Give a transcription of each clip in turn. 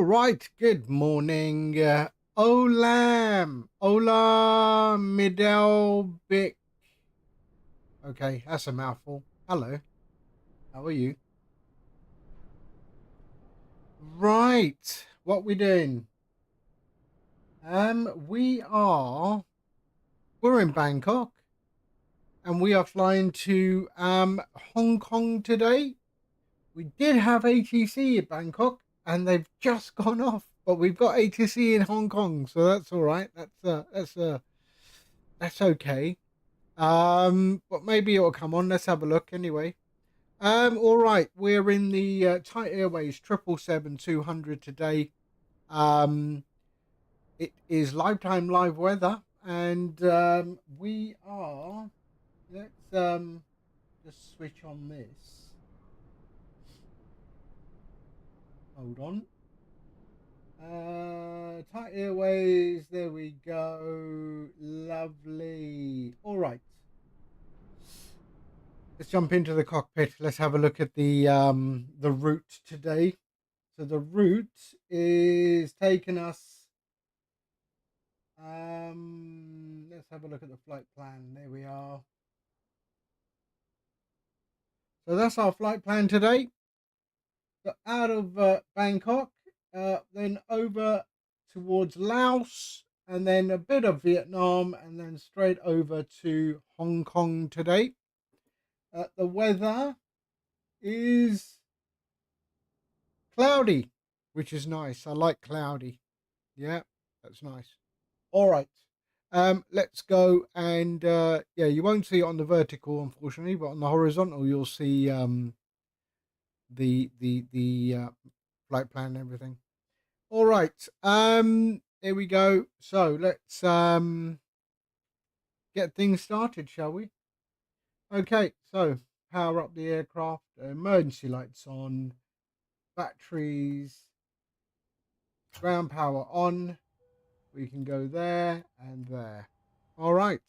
All right, good morning. Olam, Ola Midelbic. Okay, that's a mouthful. Hello, how are you? Right, what we doing? We're in Bangkok, and we are flying to Hong Kong today. We did have ATC in Bangkok, and they've just gone off. But we've got ATC in Hong Kong, so that's all right. That's okay. But maybe it'll come on. Let's have a look anyway. All right, we're in the Thai Airways 777-200 today. It is lifetime live weather, and we are. Let's just switch on this. Hold on. Thai Airways, there we go. Lovely. All right. Let's jump into the cockpit. Let's have a look at the route today. So the route is taking us. Let's have a look at the flight plan. There we are. So that's our flight plan today. So out of Bangkok, then over towards Laos, and then a bit of Vietnam, and then straight over to Hong Kong today. The weather is cloudy, which is nice. I like cloudy. Yeah, that's nice. All right. Let's go, and yeah, you won't see it on the vertical, unfortunately, but on the horizontal, you'll see the flight plan and everything. All right. There we go. So let's get things started, shall we? Okay. So power up the aircraft. Emergency lights on. Batteries. Ground power on. We can go there and there. All right.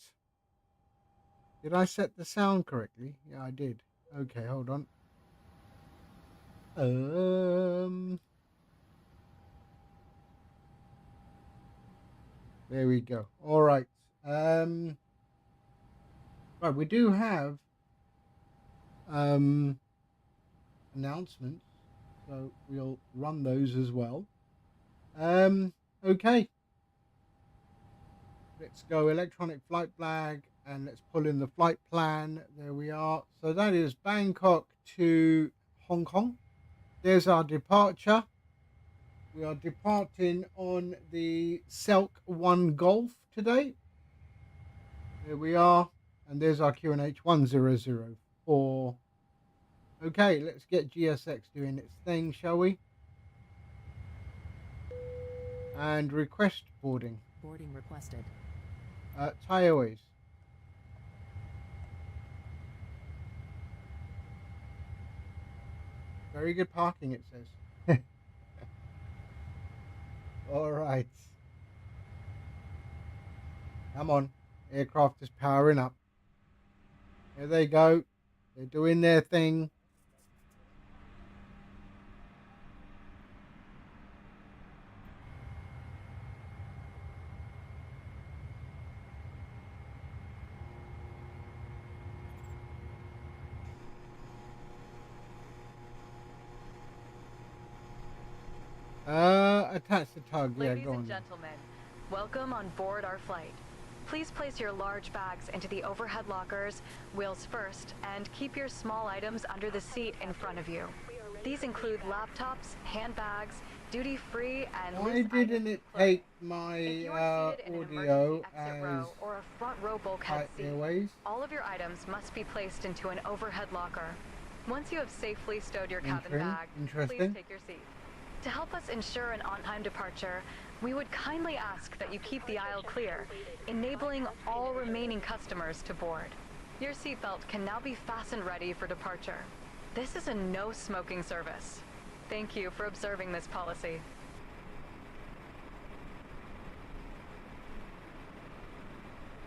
Did I set the sound correctly? Yeah, I did. Okay, hold on. There we go. All right. Right, we do have announcements, so we'll run those as well. Okay. Let's go electronic flight flag, and let's pull in the flight plan. There we are. So that is Bangkok to Hong Kong. There's our departure. We are departing on the Selk 1 Golf today. There we are. And there's our QNH 1004. Okay, let's get GSX doing its thing, shall we? And request boarding. Boarding requested. Thai Airways. Very good parking, it says. All right. Come on. Aircraft is powering up. There they go. They're doing their thing. Attach the tug. Yeah, Ladies go on. and gentlemen, welcome on board our flight. Please place your large bags into the overhead lockers, wheels first, and keep your small items under the seat in front of you. These include laptops, handbags, duty-free, and Why didn't it take my audio as or a front row bulkhead seat, Airways? all of your items must be placed into an overhead locker. Once you have safely stowed your cabin bag, please take your seat. To help us ensure an on-time departure, we would kindly ask that you keep the aisle clear, enabling all remaining customers to board. Your seatbelt can now be fastened ready for departure. This is a no-smoking service. Thank you for observing this policy.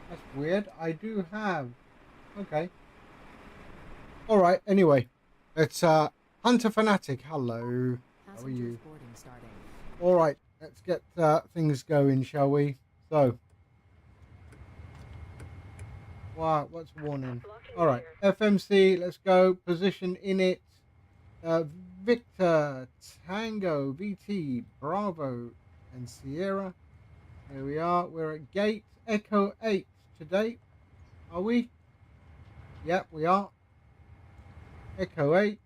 That's weird. I do have. Okay. All right. Anyway, it's Hunter Fanatic. Hello. How are you? All right, let's get things going, shall we? So, wow, what's warning? All right, FMC, let's go. Position in it. Victor, Tango, VT, Bravo, and Sierra. Here we are. We're at gate Echo 8 today. Are we? Yep, we are. Echo 8.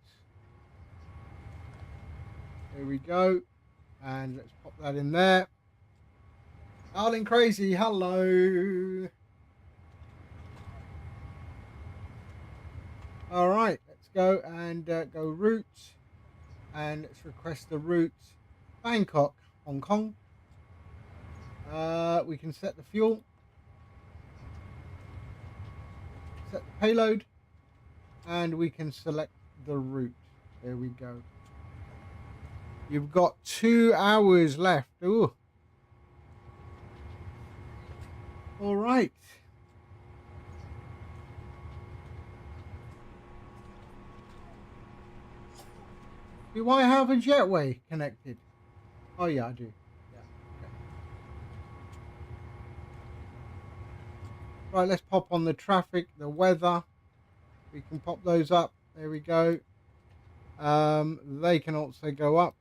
Here we go. And let's pop that in there. Darling Crazy, hello. All right, let's go and go route. And let's request the route Bangkok, Hong Kong. We can set the fuel. Set the payload. And we can select the route. There we go. You've got 2 hours left. Ooh. All right. Do I have a jetway connected? Oh yeah, I do. Yeah. Okay. Right, let's pop on the traffic, the weather. We can pop those up. There we go. They can also go up.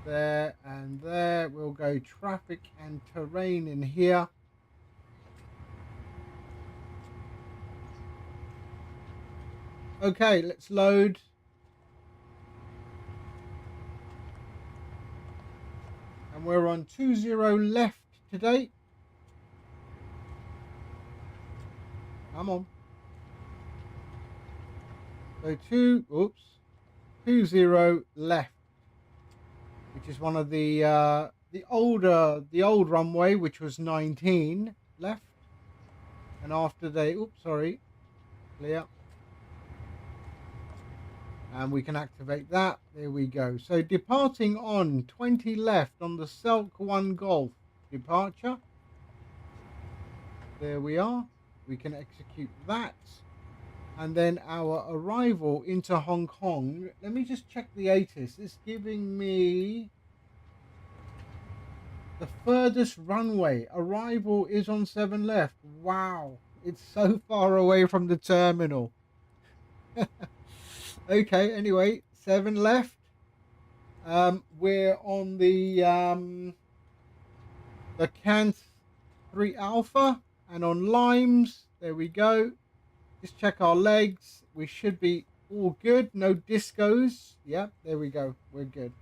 There and there. We'll go traffic and terrain in here. Okay, let's load. And we're on 20 left today. Come on. So 20 left, which is one of the old runway, which was 19 left. And after they, clear. And we can activate that. There we go. So departing on 20 left on the Selk 1 Golf departure. There we are. We can execute that. And then our arrival into Hong Kong. Let me just check the ATIS. It's giving me the furthest runway. Arrival is on 7 left. Wow. It's so far away from the terminal. Okay, anyway, 7 left. We're on the Cant 3 Alpha and on Limes. There we go. Just check our legs. We should be all good. No discos. Yep, there we go. We're good.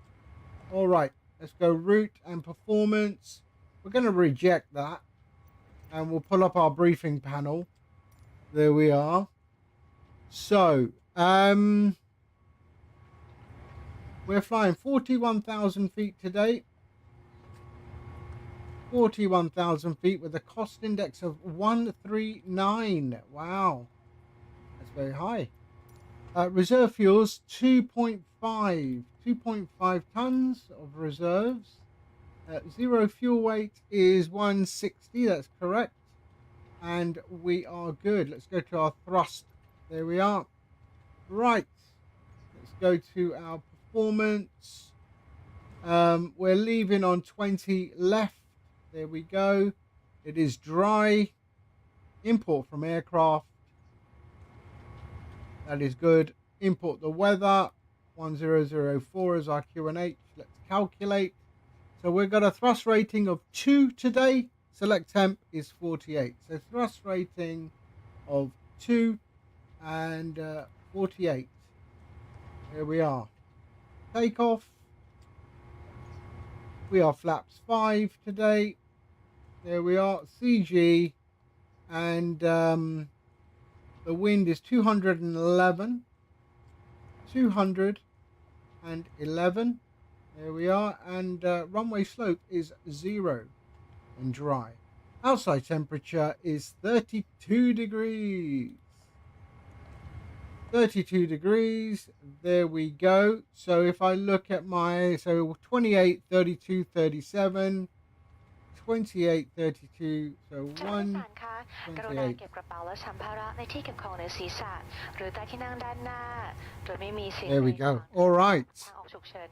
All right, let's go route and performance. We're going to reject that. And we'll pull up our briefing panel. There we are. So, we're flying 41,000 feet today. 41,000 feet with a cost index of 139. Wow. That's very high. Reserve fuels, 2.5 tons of reserves. Zero fuel weight is 160. That's correct. And we are good. Let's go to our thrust. There we are. Right. Let's go to our performance. We're leaving on 20 left. There we go. It is dry. Import from aircraft. That is good. Import the weather. 1004 is our QNH. Let's calculate. So we've got a thrust rating of 2 today. Select temp is 48. So thrust rating of 2 and 48. Here we are. Takeoff. We are flaps 5 today. There we are. CG. And the wind is 211. 211. There we are. And runway slope is 0 and dry. Outside temperature is 32 degrees. 32 degrees. There we go. So if I look at my, 28, 32, 37, 28:32, so 1:28. There we go. All right.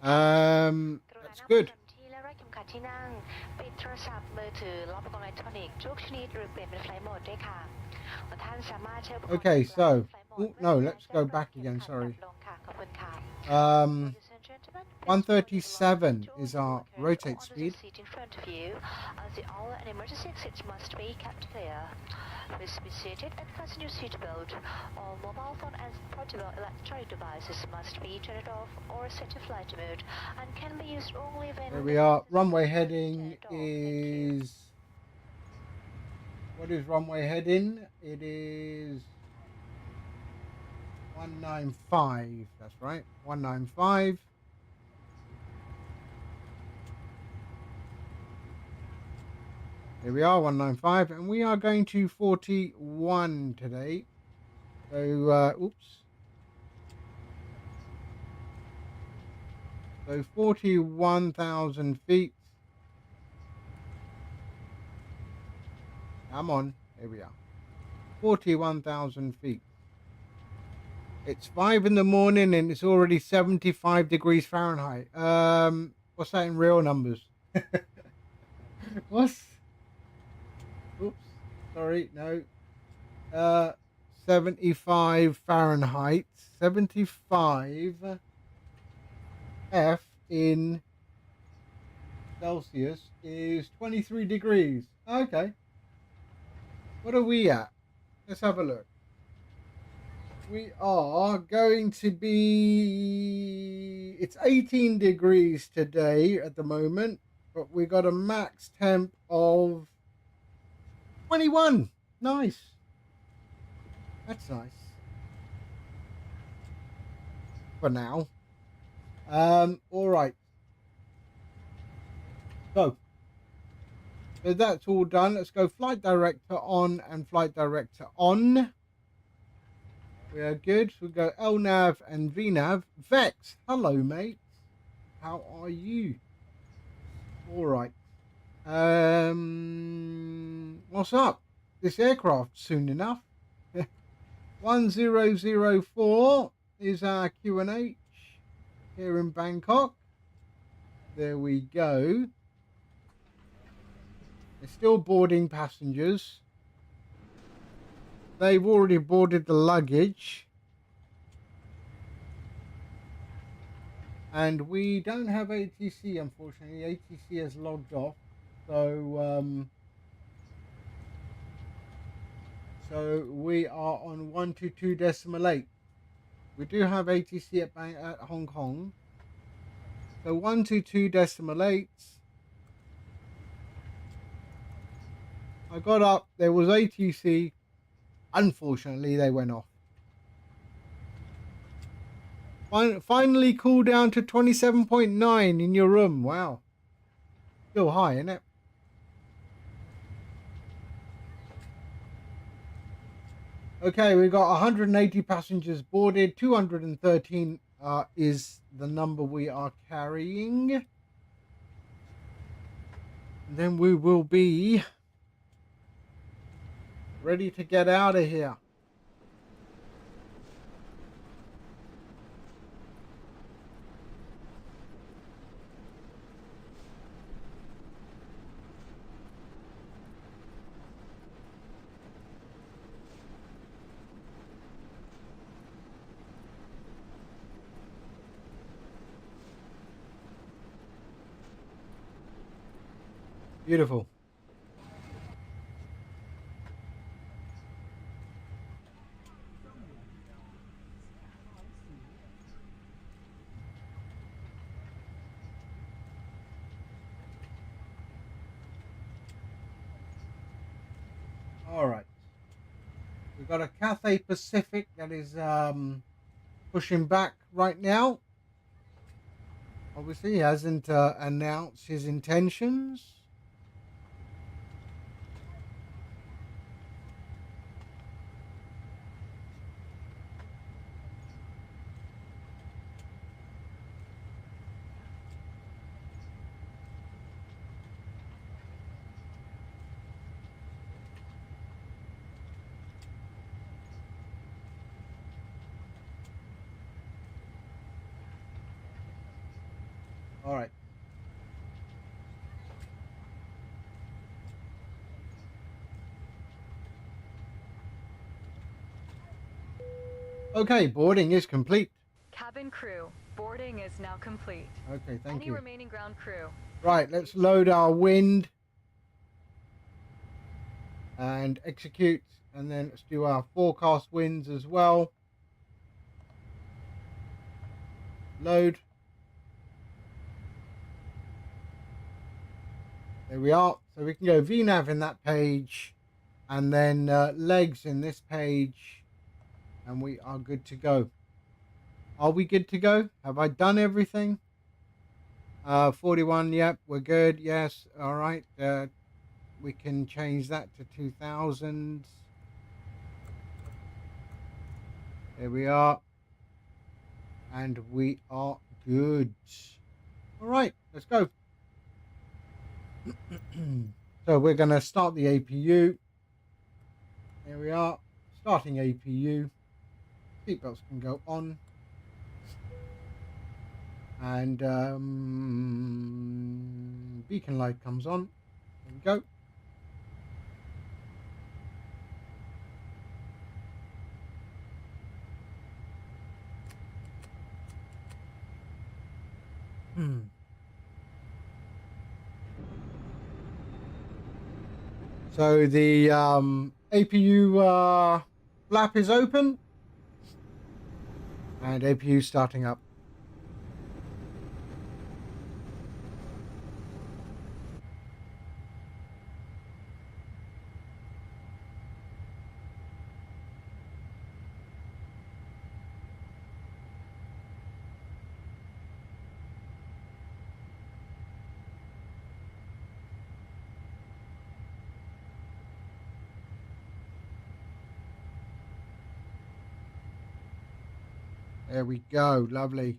That's good. Okay, so no, let's go back again. Sorry. 137 is our rotate speed. The emergency exits must be kept clear. Please be seated and fasten your seatbelt. All mobile phone and portable electronic devices must be turned off or set to flight mode and can be used only when... There we are. Runway heading is... What is runway heading? It is 195. That's right. 195. Here we are, 195, and we are going to 41 today. So, oops. So 41,000 feet. Come on, here we are. 41,000 feet. It's 5 in the morning and it's already 75 degrees Fahrenheit. What's that in real numbers? What's... Oops, sorry, no. 75 Fahrenheit. 75 F in Celsius is 23 degrees. Okay. What are we at? Let's have a look. We are going to be... It's 18 degrees today at the moment, but we got a max temp of 21. Nice. That's nice. For now. All right. So that's all done. Let's go flight director on and flight director on. We are good. We'll go LNAV and VNAV. Vex, hello, mate. How are you? All right. What's up? This aircraft soon enough. 1004 is our QNH here in Bangkok. There we go. They're still boarding passengers. They've already boarded the luggage. And we don't have ATC, unfortunately. ATC has logged off. So, so we are on 122.8. We do have ATC at Hong Kong. So 122.8. I got up. There was ATC. Unfortunately, they went off. Finally cooled down to 27.9 in your room. Wow. Still high, isn't it? Okay, we've got 180 passengers boarded. 213 is the number we are carrying. And then we will be ready to get out of here. Beautiful. All right. We've got a Cathay Pacific that is pushing back right now. Obviously, he hasn't announced his intentions. All right. Okay, boarding is complete. Cabin crew, boarding is now complete. Okay, thank you. Any remaining ground crew. Right, let's load our wind and execute, and then let's do our forecast winds as well. Load. There we are. So we can go VNav in that page, and then legs in this page, and we are good to go. Are we good to go? Have I done everything? 41, yep, we're good. Yes, all right. We can change that to 2000. There we are. And we are good. All right, let's go. So we're going to start the APU. There we are, starting APU. Seatbelts can go on. And beacon light comes on. There we go. So the APU flap is open, and APU starting up. There we go, lovely.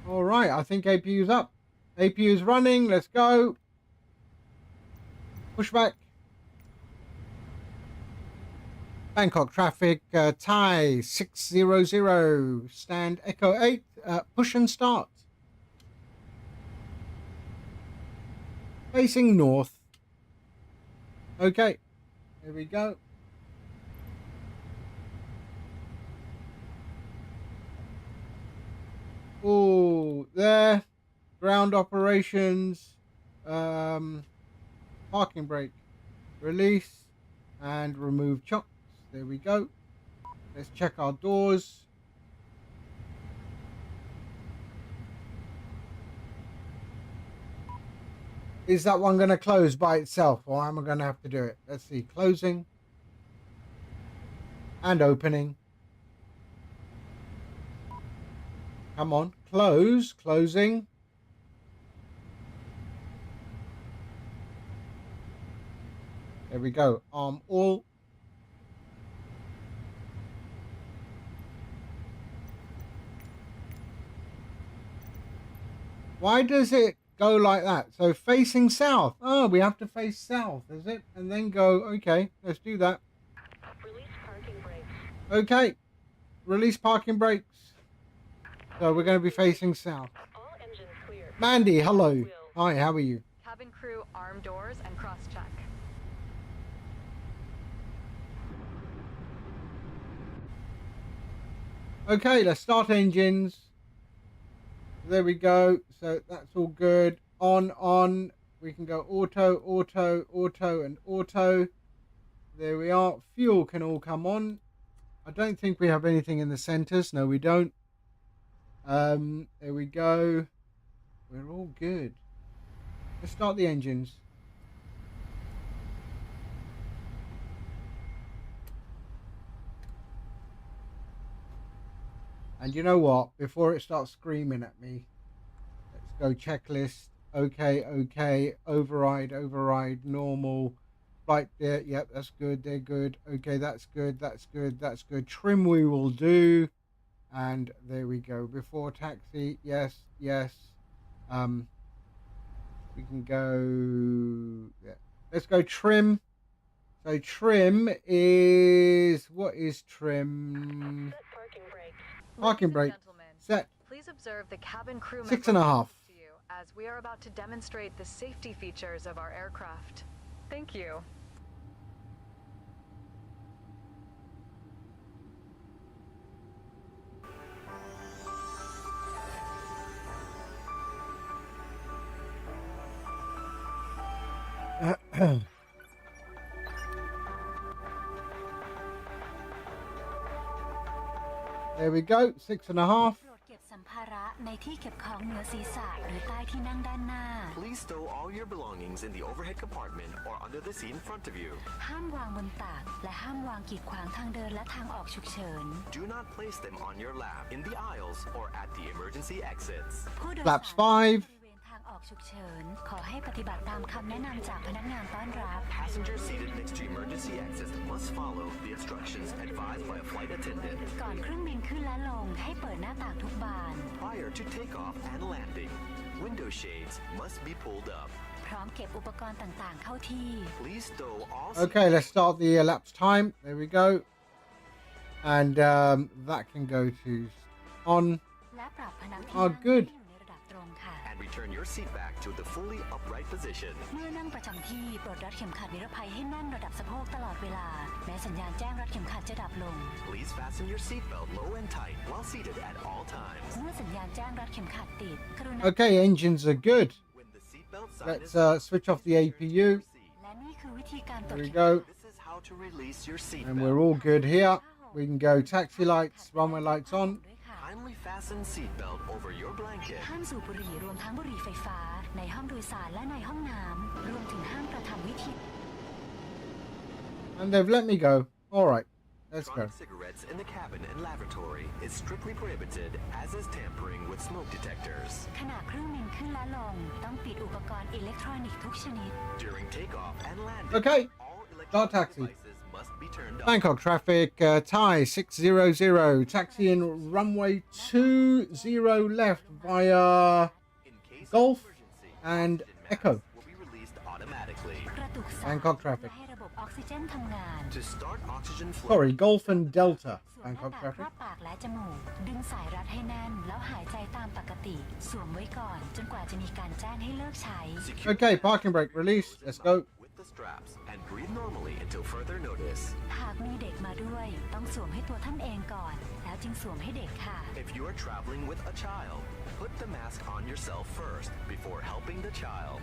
All right, I think APU's up. APU's running, let's go. Pushback. Bangkok traffic, Thai 600, stand Echo 8, push and start. Facing north. Okay, here we go. Oh, there. Ground operations. Parking brake. Release and remove chocks. There we go. Let's check our doors. Is that one going to close by itself, or am I going to have to do it? Let's see. Closing and opening. Come on. Close. Closing. There we go. Arm all. Why does it go like that? So facing south. Oh, we have to face south, is it? And then go, okay, let's do that. Release parking brakes. Okay, release parking brakes. So we're going to be facing south. All engines clear. Mandy, hello. Hi, how are you? Cabin crew, arm doors and cross-check. Okay, let's start engines. There we go. So that's all good. On. We can go auto, auto, auto, and auto. There we are. Fuel can all come on. I don't think we have anything in the centers. No, we don't. There we go. We're all good. Let's start the engines. And you know what? Before it starts screaming at me, let's go checklist. Okay, okay. Override, override, normal. Right there. Yep, that's good. They're good. Okay, that's good. That's good. That's good. Trim we will do. And there we go. Before taxi. Yes, yes. We can go. Yeah. Let's go trim. So trim is, what is trim? Parking brake. Set. Please observe the cabin crew 6.5. to you as we are about to demonstrate the safety features of our aircraft. Thank you. There we go, 6.5. Please stow all your belongings in the overhead compartment or under the seat in front of you. Do not place them on your lap, in the aisles, or at the emergency exits. Flaps 5. Passengers seated next to emergency exits must follow the instructions advised by a flight attendant. Prior to takeoff and landing, window shades must be pulled up. Please stow all. Okay, let's start the elapsed time. There we go. And that can go to on. Oh, good. And return your seat back to the fully upright position. Please fasten your seatbelt low and tight while seated at all times. Okay, engines are good. When the seatbelt sign Let's is switch off the APU. There we go. This is how to release your seatbelt. And we're all good here. We can go taxi lights, runway lights on. Kindly fasten seatbelt over your blanket. And they've let me go. All right, let's go. Throwing cigarettes in the cabin and lavatory is strictly prohibited, as is tampering with smoke detectors. During takeoff and landing, Okay, all start electronic taxi. devices must be turned off. Bangkok traffic, Thai 600, taxiing runway 20 left via In case of Golf emergency, and oxygen masks Echo. will be released automatically. Bangkok traffic. To start oxygen flow, Sorry, Golf and Delta, Bangkok traffic. secure Okay, parking brake released. Let's go. with the straps and breathe normally until further notice. If you are traveling with a child, put the mask on yourself first before helping the child.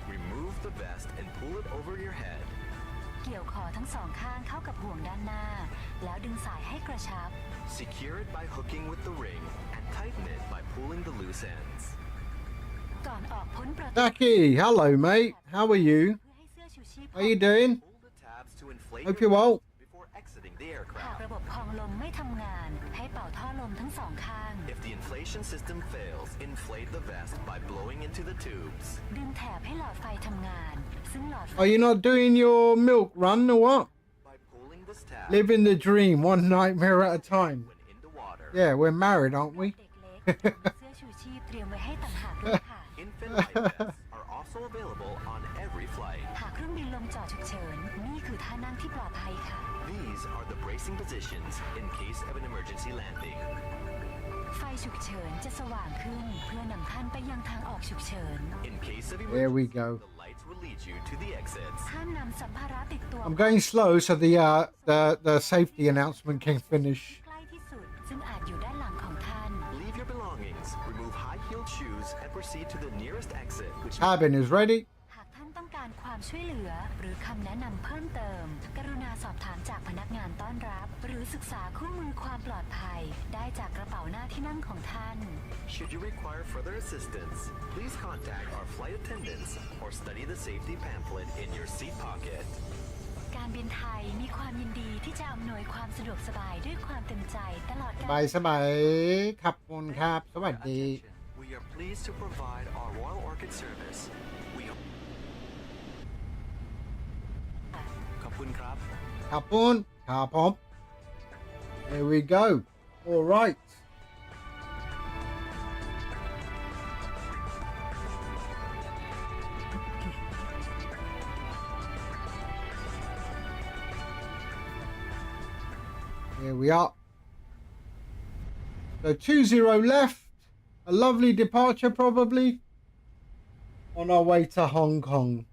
Remove the vest and pull it over your head. Secure it by hooking with the ring and tighten it by pulling the loose ends. Jackie, hello mate. How are you? How you doing? Pull the tabs to inflate Hope your you're well. before exiting the aircraft. If the inflation system fails, inflate the vest by blowing into the tubes. Are you not doing your milk run or what? By pulling this tab Living the dream, one nightmare at a time. when in the water. Yeah, we're married, aren't we? Infant life vests are also available on every flight. These are the bracing positions in case of an emergency landing. In case of emergency, There we go. the lights will lead you to the exits. I'm going slow so the safety announcement can finish. Leave your belongings, remove high-heeled shoes, and proceed to the nearest exit, which Cabin is ready. should you require further assistance, please contact our flight attendants or study the safety pamphlet in your seat pocket. การบินไทยมีความยินดีที่จะอำนวยความสะดวกสบายด้วยความเต็มใจตลอดการ สบายขับคุณครับ สวัสดี Attention, we are pleased to provide our Royal Orchid service. We ขอบคุณครับ Kapun, Kapom. There we go. All right. Here we are. So 20 left. A lovely departure probably. On our way to Hong Kong.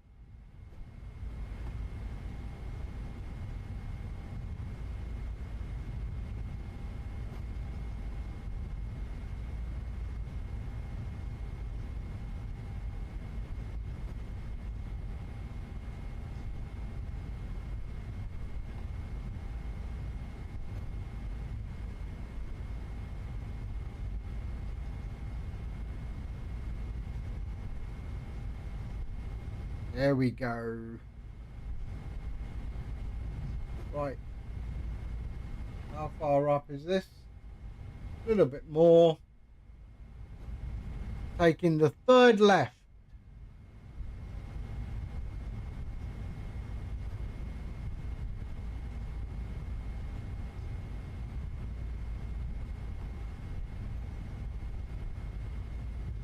There we go. Right. How far up is this? A little bit more. Taking the third left.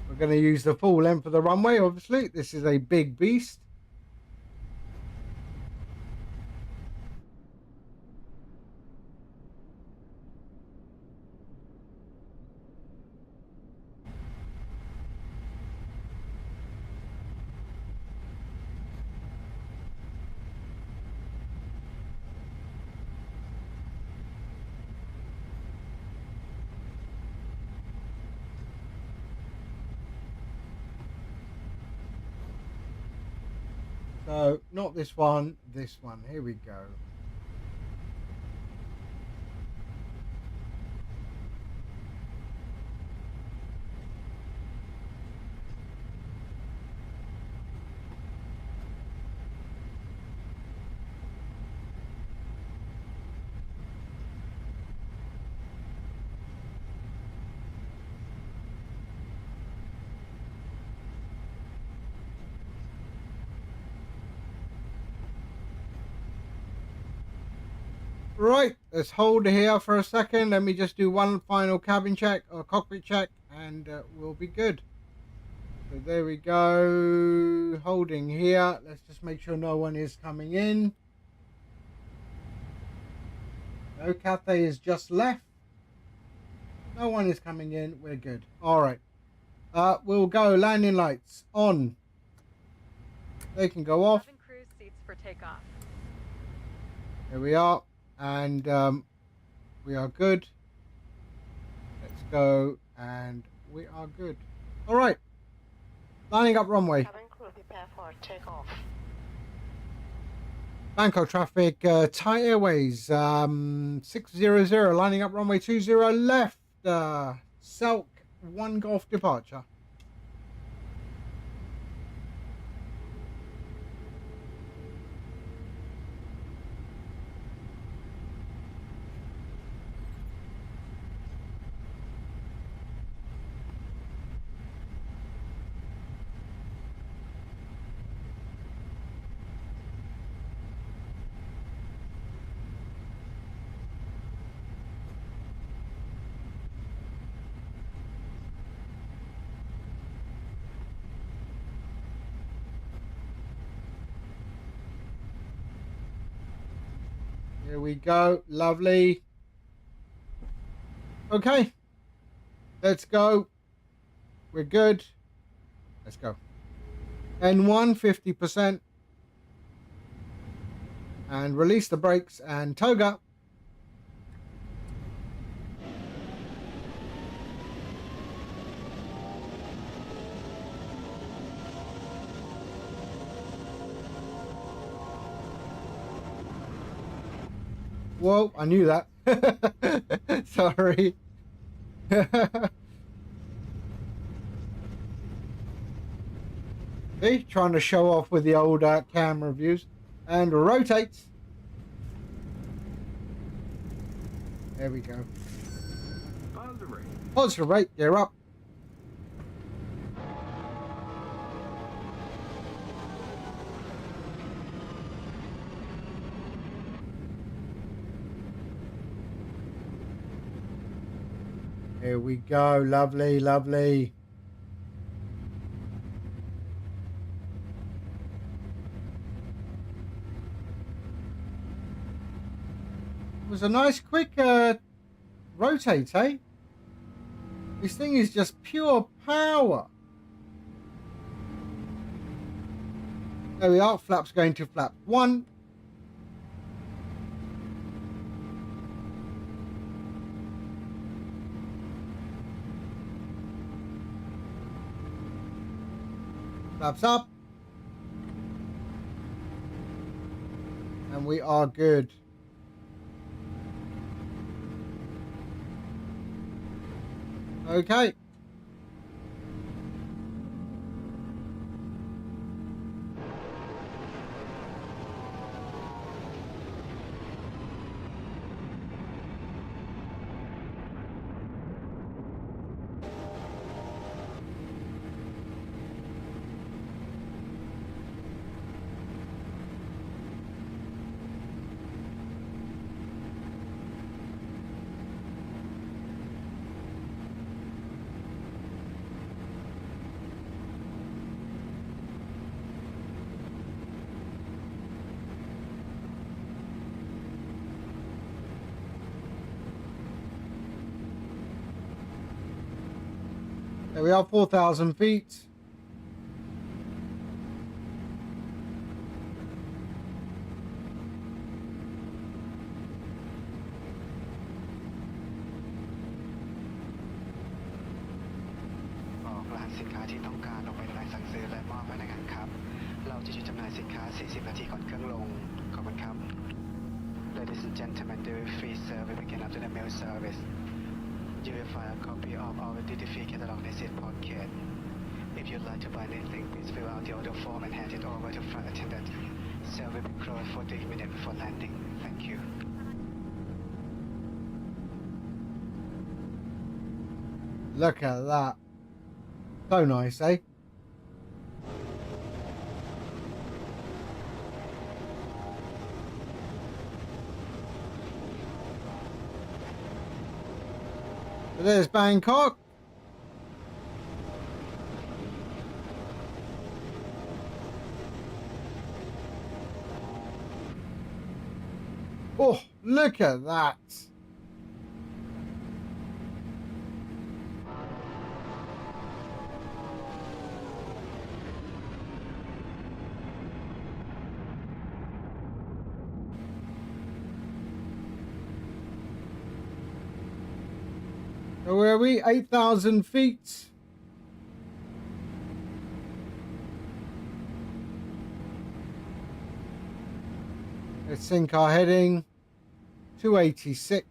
We're going to use the full length of the runway, obviously. This is a big beast. So, not this one, this one. Here we go. Right, let's hold here for a second. Let me just do one final cabin check or cockpit check and we'll be good. So there we go. Holding here. Let's just make sure no one is coming in. No, Cathay is just left. No one is coming in. We're good. All right. We'll go. Landing lights on. They can go off. Cruise seats for takeoff. Here we are. And we are good. Let's go. And we are good. All right. Lining up runway. Cabin crew, prepare for takeoff. Bangkok traffic, Thai Airways 600, lining up runway 20 left. Selk 1 Golf departure. Here we go. Lovely. Okay. Let's go. We're good. Let's go. N1, 50%. And release the brakes and toga. Whoa, I knew that. Sorry. See, trying to show off with the old camera views. And rotates. There we go. Positive rate. Positive rate, gear up. Here we go. Lovely, lovely. It was a nice quick rotate, eh? This thing is just pure power. There we are. Flaps going to flap 1. Flaps up. And we are good. Okay. There we are, 4,000 feet. Ladies and gentlemen, duty free service begin after the mail service. You will find a copy of our duty-free catalog in the seat pocket. If you'd like to buy anything, please fill out the order form and hand it over to flight attendant. Service will be closed 40 minutes before landing. Thank you. Look at that. So nice, eh? There's Bangkok. Oh, look at that. So where are we? 8,000 feet. Let's sync our heading. 286.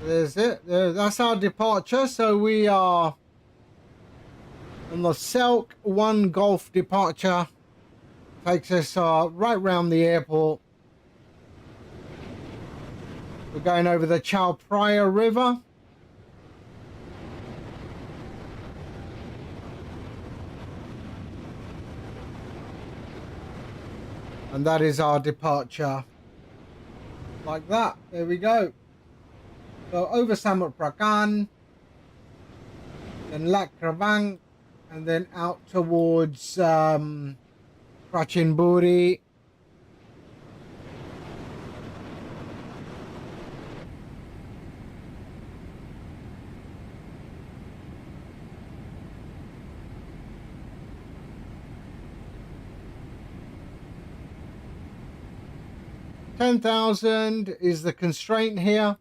There's it. That's our departure. So we are on the Selk 1 Golf departure. Takes us right round the airport. We're going over the Chao Phraya River. And that is our departure. Like that. There we go. So over Samut Prakan, then Lac Krabang, and then out towards Prachinburi. $10,000 is the constraint here.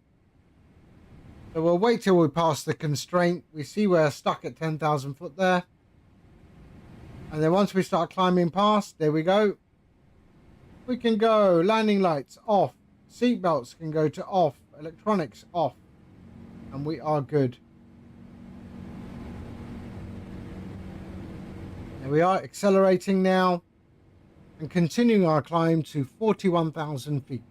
So we'll wait till we pass the constraint. We see we're stuck at 10,000 foot there. And then once we start climbing past, there we go. We can go. Landing lights off. Seatbelts can go to off. Electronics off. And we are good. There we are, accelerating now. And continuing our climb to 41,000 feet.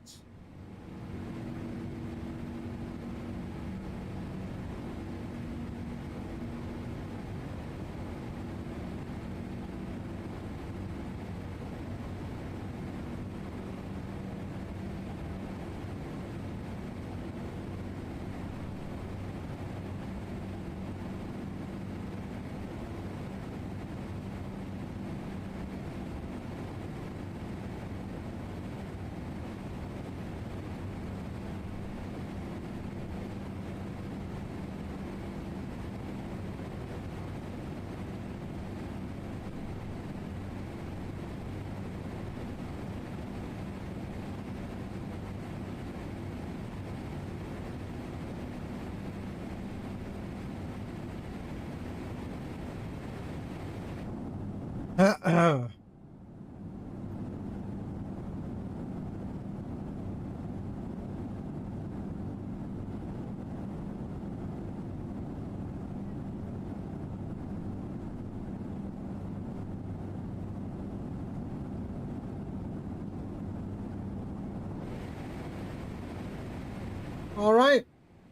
All right,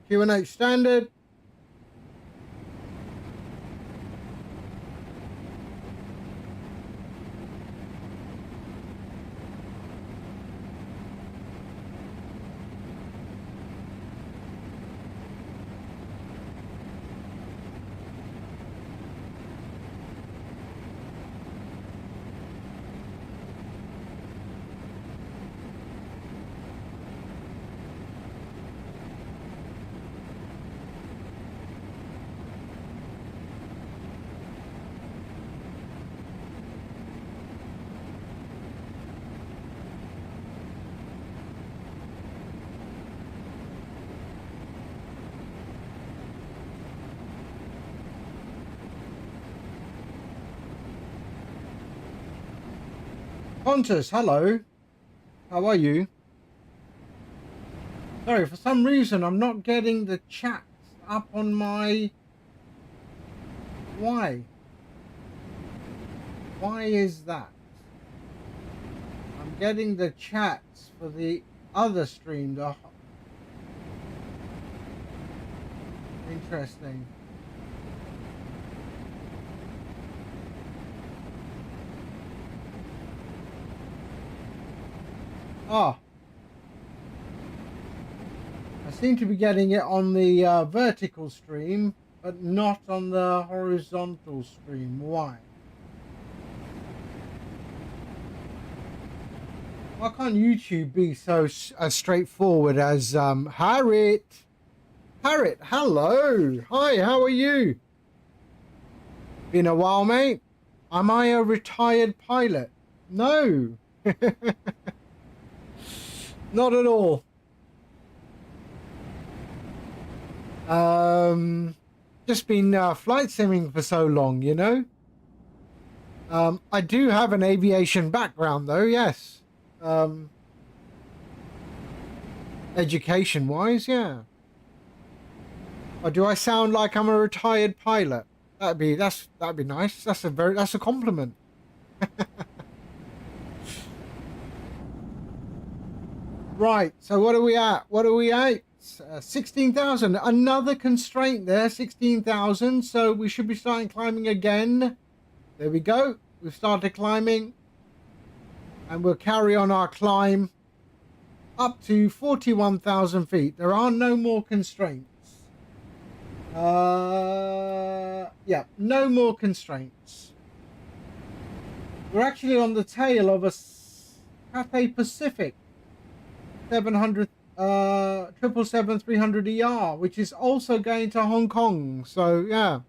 Q&H standard. Pontus, hello. How are you? Sorry, for some reason I'm not getting the chat up on my... Why? Why is that? I'm getting the chats for the other stream. Interesting. Ah, I seem to be getting it on the vertical stream, but not on the horizontal stream. Why? Why can't YouTube be so as straightforward as Harriet? Harriet, hello. Hi, how are you? Been a while, mate. Am I a retired pilot? No. Not at all. Just been flight simming for so long, you know. I do have an aviation background, though. Yes. Education-wise, yeah. Or do I sound like I'm a retired pilot? That'd be nice. That's a compliment. Right, so what are we at? 16,000. Another constraint there, 16,000. So we should be starting climbing again. There we go. We've started climbing. And we'll carry on our climb up to 41,000 feet. There are no more constraints. Yeah, no more constraints. We're actually on the tail of a Cathay Pacific 700 777-300ER, which is also going to Hong Kong. So yeah,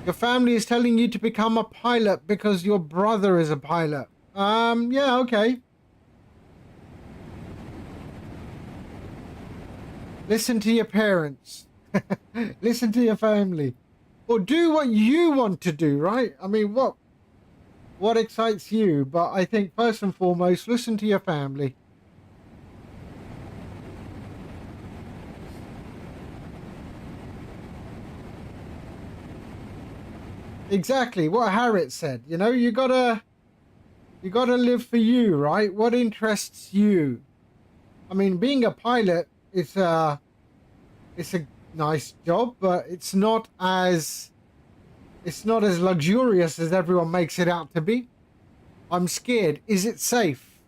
your family is telling you to become a pilot because your brother is a pilot. Yeah, okay. Listen to your parents. Listen to your family. or do what you want to do, right? I mean, what excites you? But I think first and foremost, listen to your family. Exactly what Harriet said. You know, you gotta live for you, right? What interests you? I mean, being a pilot is it's a nice job, but it's not as luxurious as everyone makes it out to be. I'm scared. Is it safe?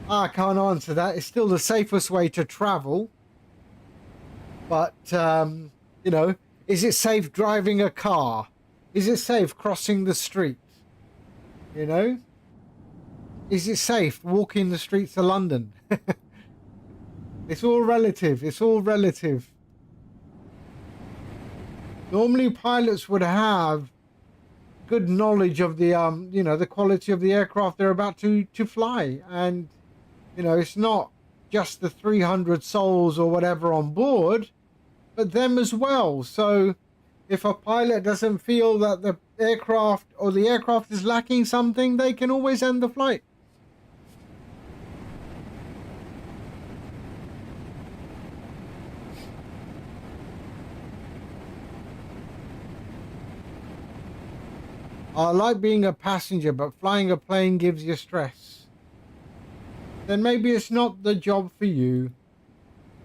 I can't answer that. It's still the safest way to travel. But, you know, is it safe driving a car? Is it safe crossing the street? You know? Is it safe walking the streets of London? It's all relative. It's all relative. Normally pilots would have good knowledge of the, you know, the quality of the aircraft they're about to fly. And, you know, it's not just the 300 souls or whatever on board, but them as well. So if a pilot doesn't feel that the aircraft is lacking something, they can always end the flight. I like being a passenger, but flying a plane gives you stress. Then maybe it's not the job for you.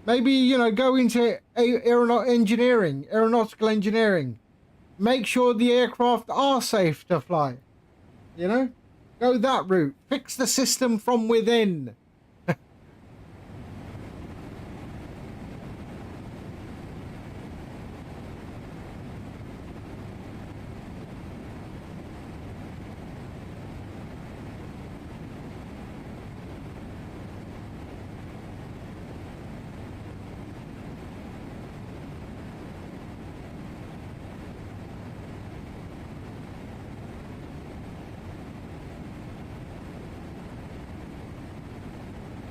Maybe, you know, go into aeronautical engineering. Make sure the aircraft are safe to fly. You know, go that route. Fix the system from within.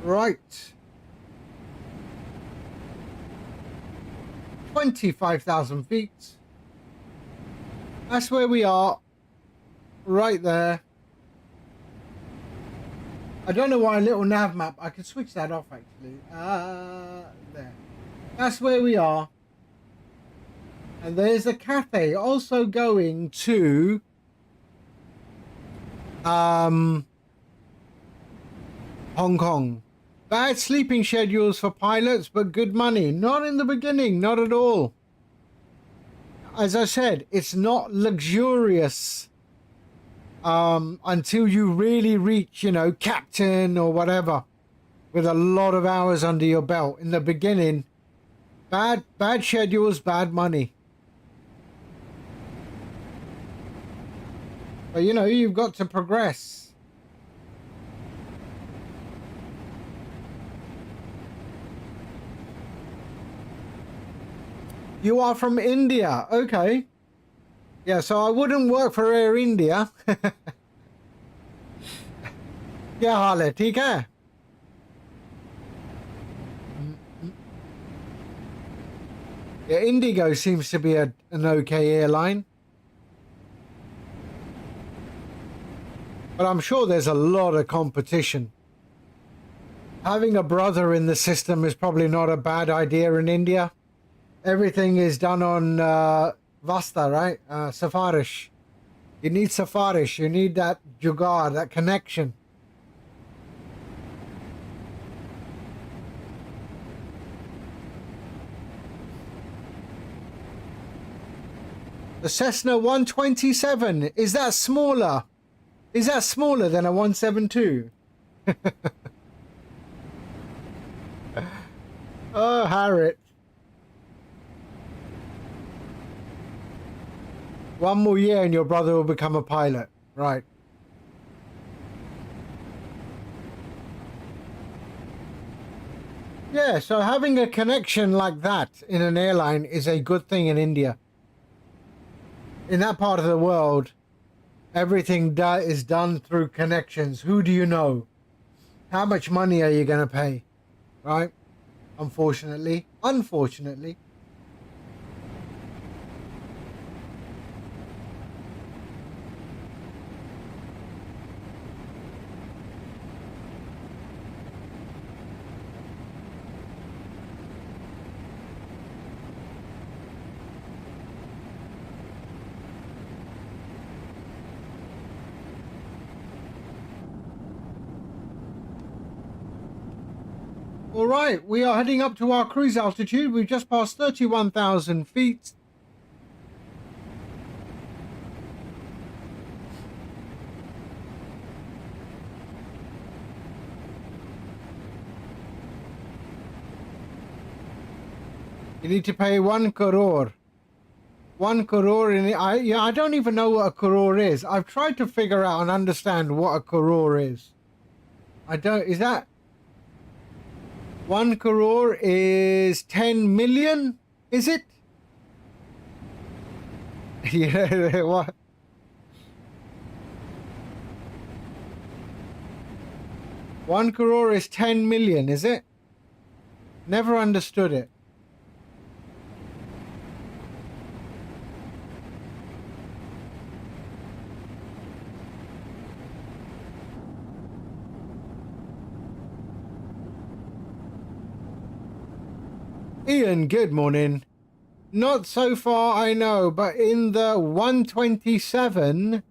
Right. 25,000 feet. That's where we are. Right there. I don't know why a little nav map. I can switch that off actually. There. That's where we are. And there's a cafe also going to Hong Kong. Bad sleeping schedules for pilots, but good money. Not in the beginning, not at all. As I said, it's not luxurious until you really reach, you know, captain or whatever, with a lot of hours under your belt. In the beginning, bad schedules, bad money. But you know, you've got to progress. You are from India, okay. Yeah, so I wouldn't work for Air India. क्या हाल है, ठीक है? Yeah, Indigo seems to be an okay airline. But I'm sure there's a lot of competition. Having a brother in the system is probably not a bad idea in India. Everything is done on Vasta, right? Safarish. You need Safarish. You need that jugaad, that connection. The Cessna 127. Is that smaller? Is that smaller than a 172? Oh, Harriet. One more year and your brother will become a pilot. Right. Yeah, so having a connection like that in an airline is a good thing in India. In that part of the world, everything is done through connections. Who do you know? How much money are you going to pay? Right? Unfortunately. All right, we are heading up to our cruise altitude. We've just passed 31,000 feet. You need to pay 1 crore. 1 crore in it. I don't even know what a crore is. I've tried to figure out and understand what a crore is. I don't, is that 1 crore is 10 million? Is it? Yeah, what? One crore is 10 million, is it? Never understood it. Ian, good morning. Not so far, I know, but in the 127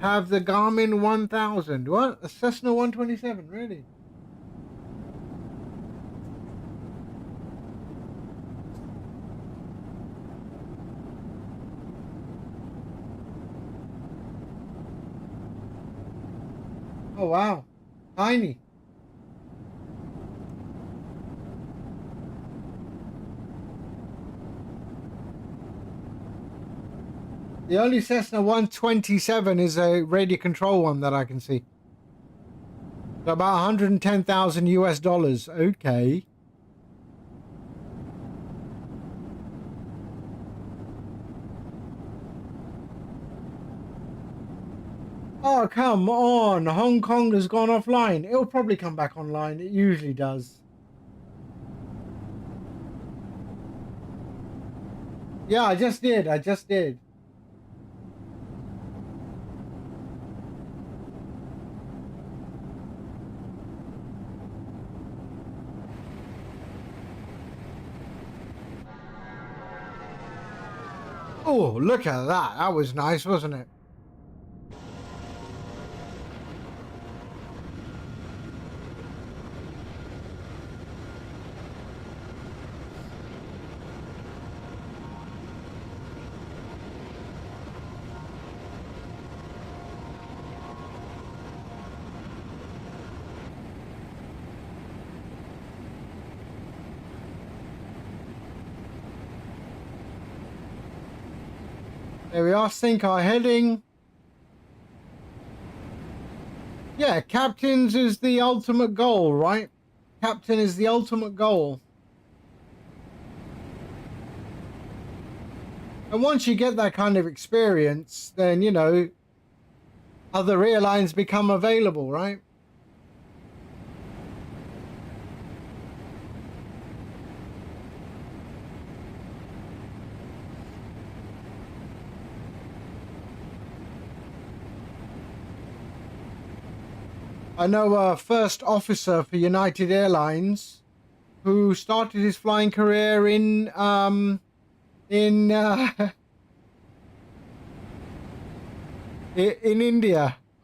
have the Garmin 1000. What? A Cessna 127, really? Oh, wow. Tiny. The only Cessna 127 is a radio control one that I can see. So about 110,000 US dollars. Okay. Oh, come on. Hong Kong has gone offline. It'll probably come back online. It usually does. Yeah, I just did. Oh, look at that. That was nice, wasn't it? There we are, sink our heading. Yeah, captains is the ultimate goal, right? Captain is the ultimate goal. And once you get that kind of experience, then, you know, other airlines become available, right? I know a first officer for United Airlines who started his flying career in India.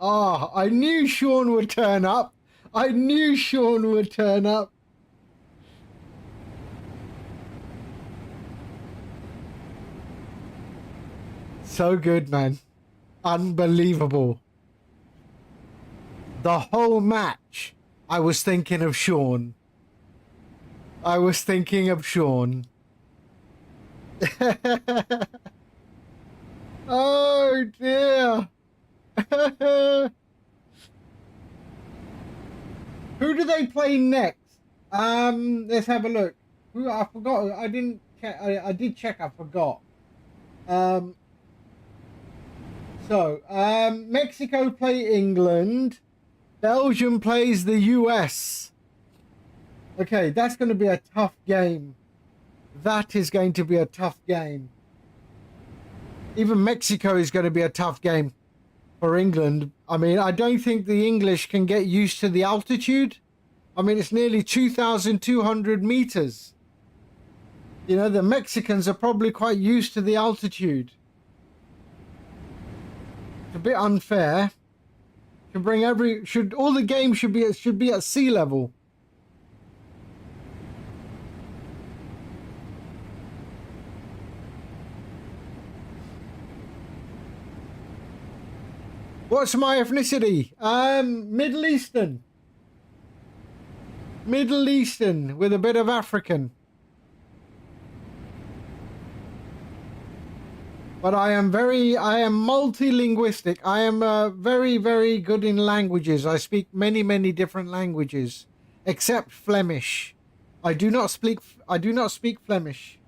Oh, I knew Sean would turn up. I knew Sean would turn up. So good, man. Unbelievable. The whole match, I was thinking of Sean. I was thinking of Sean. Oh dear. Who do they play next? Let's have a look. Who, I forgot. I didn't check. I did check. I forgot. Mexico play England. Belgium plays the US. Okay, that's going to be a tough game. That is going to be a tough game. Even Mexico is going to be a tough game for England. I mean, I don't think the English can get used to the altitude. I mean, it's nearly 2,200 meters. You know, the Mexicans are probably quite used to the altitude. It's a bit unfair. Can bring all the games should be at sea level. What's my ethnicity? Middle Eastern. Middle Eastern with a bit of African. But I am multilinguistic. I am very, very good in languages. I speak many, many different languages, except Flemish. I do not speak Flemish.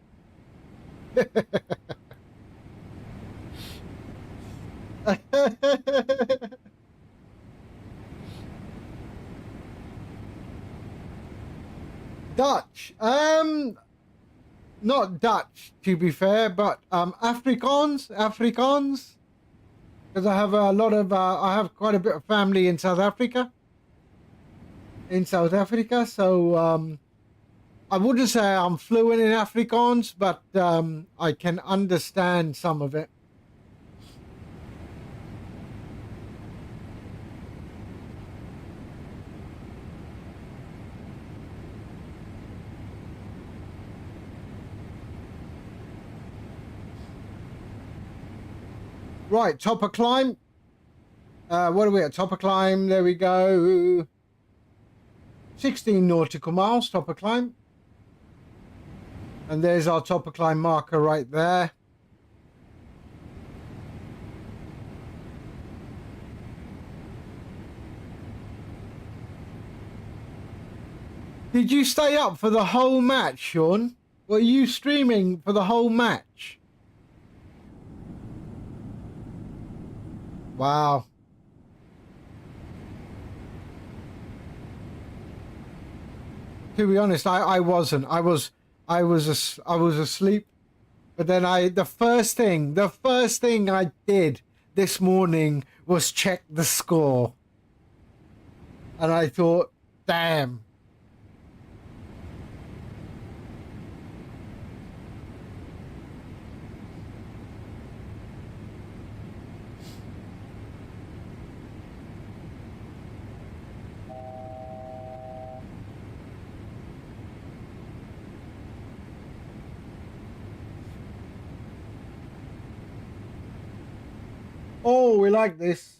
Dutch. Not Dutch, to be fair, but Afrikaans, because I have I have quite a bit of family in South Africa. So I wouldn't say I'm fluent in Afrikaans, but I can understand some of it. Right, topper climb. What are we at? Topper climb. There we go. 16 nautical miles, topper climb. And there's our topper climb marker right there. Did you stay up for the whole match, Sean? Were you streaming for the whole match? Wow. To be honest, I wasn't. I was asleep. But then the first thing I did this morning was check the score. And I thought, damn. Oh, we like this.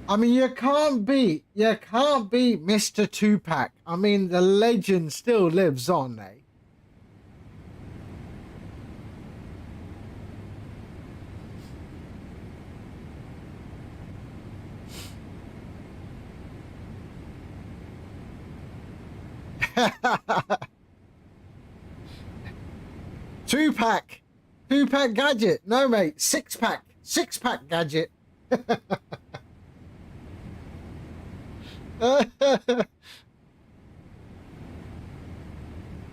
I mean, you can't beat Mr. Tupac. I mean, the legend still lives on, eh? Tupac gadget. No, mate, six pack gadget. And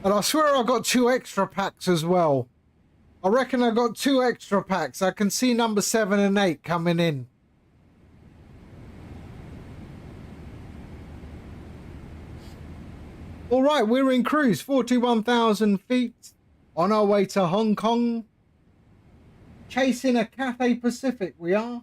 I swear I got 2 extra packs as well. I reckon I got 2 extra packs. I can see number 7 and 8 coming in. All right, we're in cruise, 41,000 feet, on our way to Hong Kong. Chasing a Cathay Pacific, we are.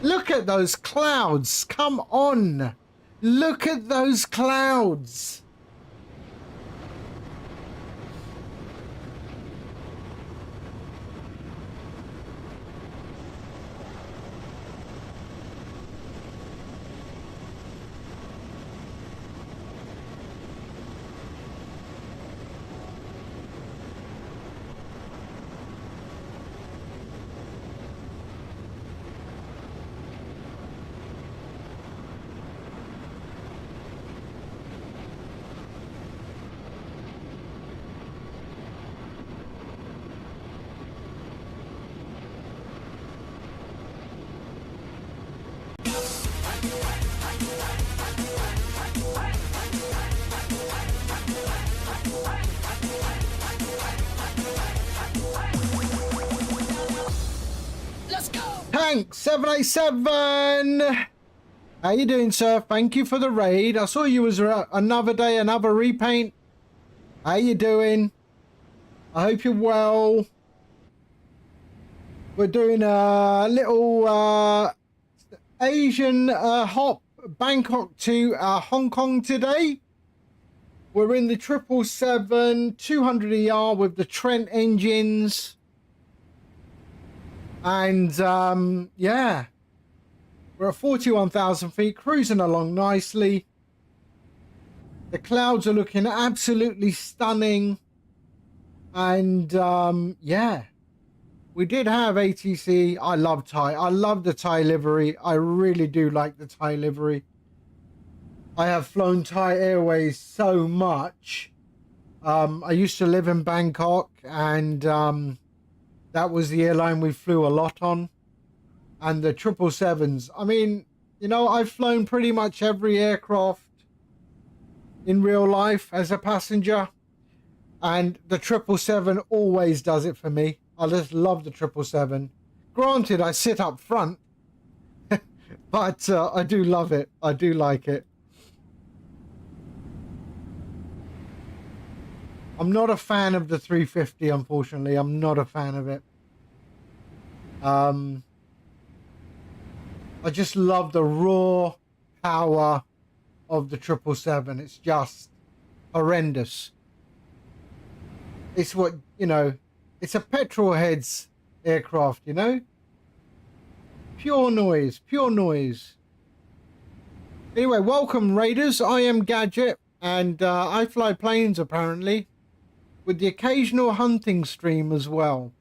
Look at those clouds. Come on. Look at those clouds. Frank 787. How you doing, sir? Thank you for the raid. I saw you was another day, another repaint. How you doing? I hope you're well. We're doing a little Asian hop, Bangkok to Hong Kong today. We're in the 777 200ER with the Trent engines. And yeah, we're at 41,000 feet, cruising along nicely. The clouds are looking absolutely stunning. And yeah, we did have ATC. I love Thai. I love the Thai livery. I really do like the Thai livery. I have flown Thai Airways so much. I used to live in Bangkok, and that was the airline we flew a lot on. And the 777s. I mean, you know, I've flown pretty much every aircraft in real life as a passenger. And the 777 always does it for me. I just love the 777. Granted, I sit up front. But I do love it. I do like it. I'm not a fan of the 350, unfortunately. I'm not a fan of it. I just love the raw power of the 777. It's just horrendous. It's what, you know, it's a petrol head's aircraft, you know? Pure noise, pure noise. Anyway, welcome, Raiders. I am Gadget, and I fly planes, apparently, with the occasional hunting stream as well.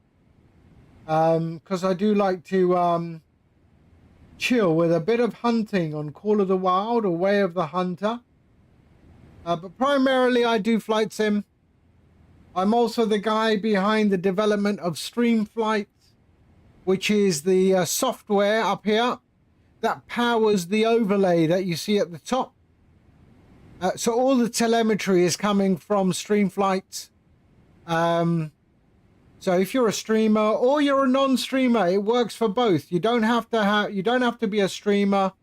Because I do like to chill with a bit of hunting on Call of the Wild or Way of the Hunter. But primarily I do flight sim. I'm also the guy behind the development of StreamFlight, which is the software up here that powers the overlay that you see at the top. So all the telemetry is coming from StreamFlight. So if you're a streamer or you're a non-streamer, it works for both. You don't have to be a streamer.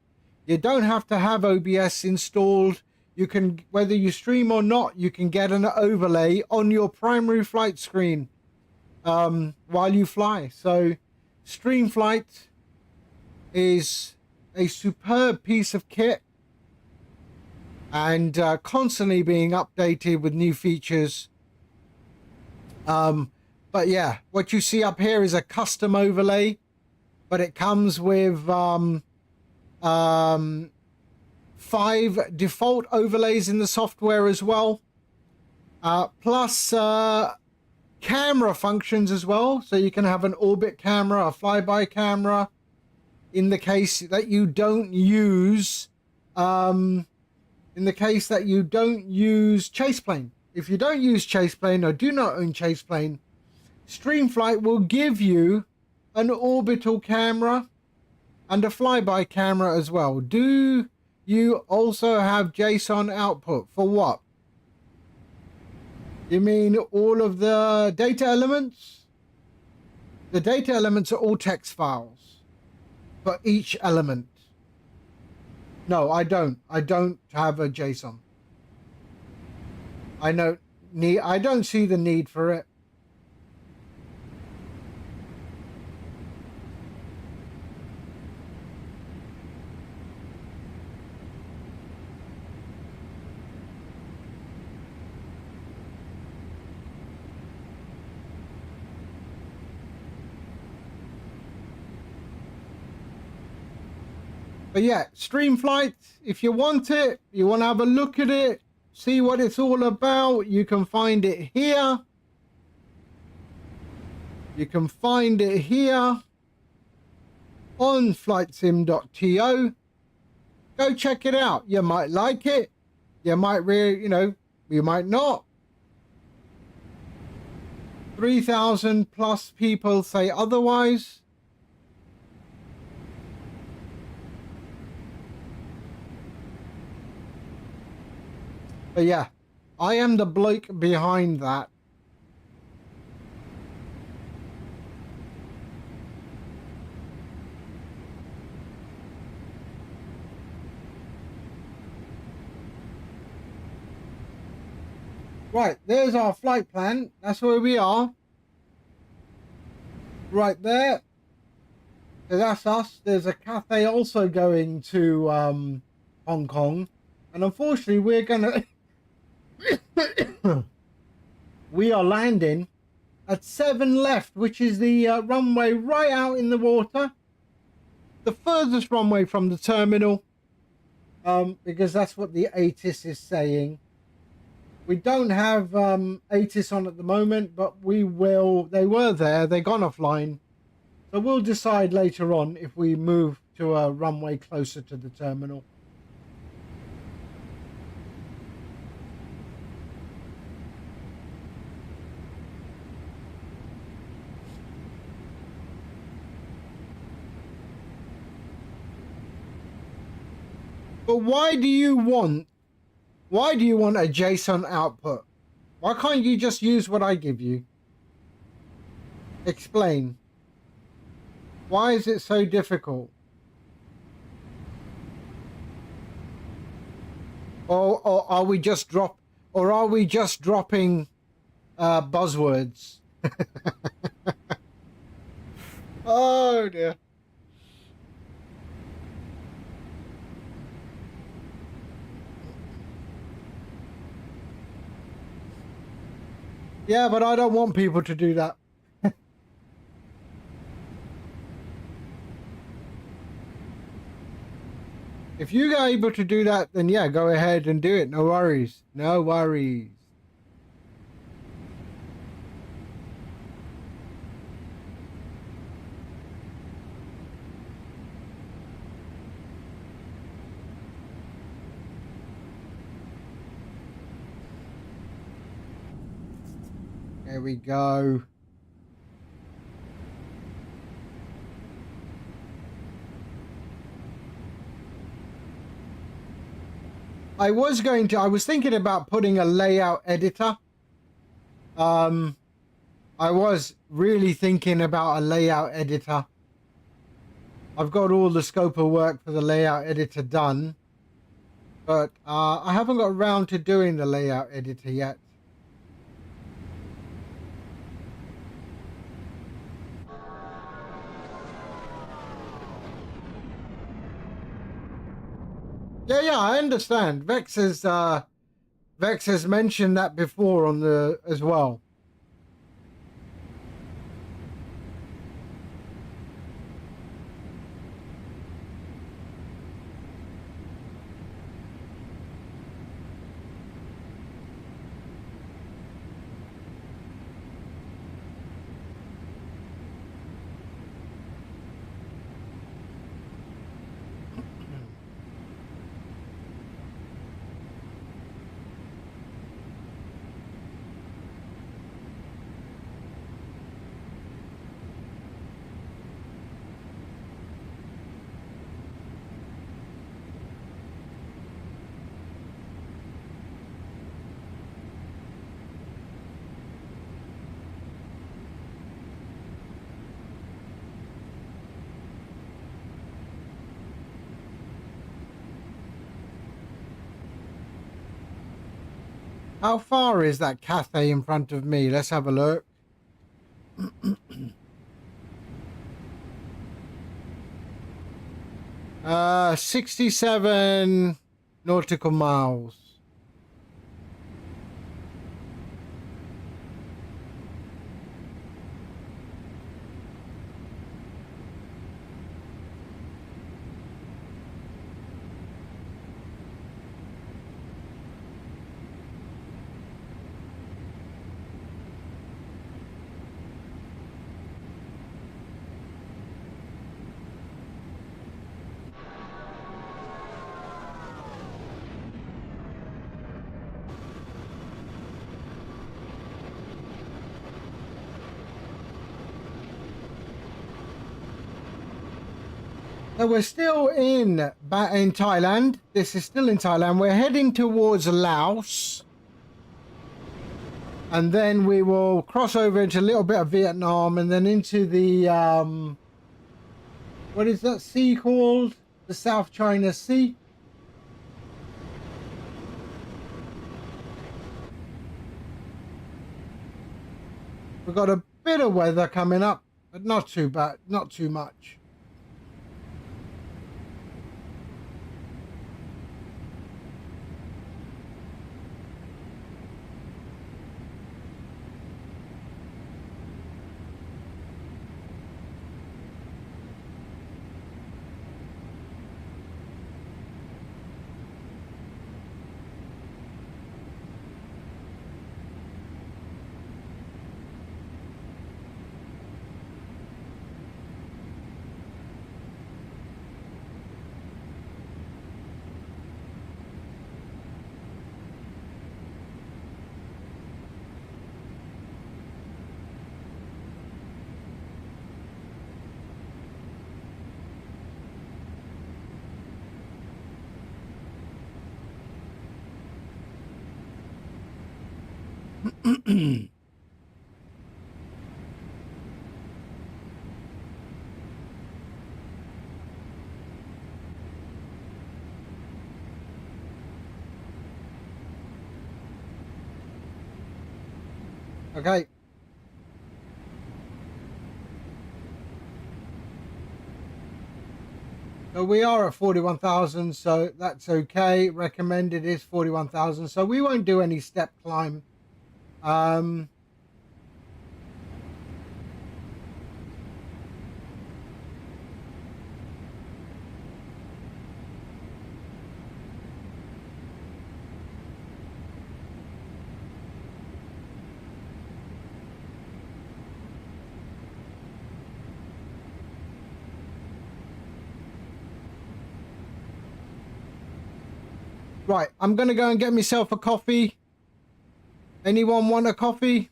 You don't have to have OBS installed. You can, whether you stream or not, you can get an overlay on your primary flight screen while you fly. So StreamFlight is a superb piece of kit and constantly being updated with new features. But yeah, what you see up here is a custom overlay, but it comes with 5 default overlays in the software as well, plus camera functions as well. So you can have an orbit camera, a flyby camera, in the case that you don't use chase plane. If you don't use chase plane or do not own chase plane, StreamFlight will give you an orbital camera and a flyby camera as well. Do you also have JSON output? For what? You mean all of the data elements? The data elements are all text files for each element. No, I don't. I don't have a JSON. I don't see the need for it. But yeah, StreamFlight, if you want it, you want to have a look at it, see what it's all about, you can find it here. You can find it here on flightsim.to. Go check it out. You might like it. You might you might not. 3,000 plus people say otherwise. But yeah, I am the bloke behind that. Right, there's our flight plan. That's where we are. Right there. So that's us. There's a Cathay also going to Hong Kong. And unfortunately, we're going to... we are landing at 7 left, which is the runway right out in the water. The furthest runway from the terminal. Because that's what the ATIS is saying. We don't have ATIS on at the moment, but we will. They were there. They're gone offline. So we'll decide later on if we move to a runway closer to the terminal. But why do you want a JSON output? Why can't you just use what I give you? Explain. Why is it so difficult? Or are we just dropping buzzwords? Oh dear. Yeah, but I don't want people to do that. If you're able to do that, then yeah, go ahead and do it. No worries. No worries. There we go. I was thinking about putting a layout editor. I was really thinking about a layout editor. I've got all the scope of work for the layout editor done, but I haven't got around to doing the layout editor yet. Yeah, I understand. Vex has mentioned that before on the as well. How far is that Cathay in front of me? Let's have a look. 67 nautical miles. So we're still in Thailand. This is still in Thailand. We're heading towards Laos. And then we will cross over into a little bit of Vietnam and then into the, what is that sea called? The South China Sea. got a bit of weather coming up, but not too bad, not too much. Okay. So we are at 41,000, so that's okay. Recommended is 41,000, so we won't do any step climb. Right, I'm going to go and get myself a coffee. Anyone want a coffee?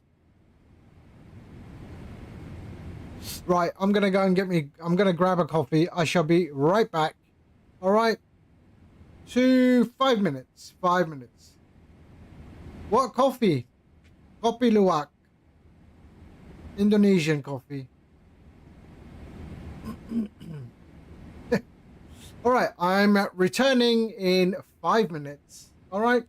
Right, I'm going to go and I'm going to grab a coffee. I shall be right back. All right. 5 minutes. 5 minutes. What coffee? Kopi luwak. Indonesian coffee. All right, I'm returning in 5 minutes. All right.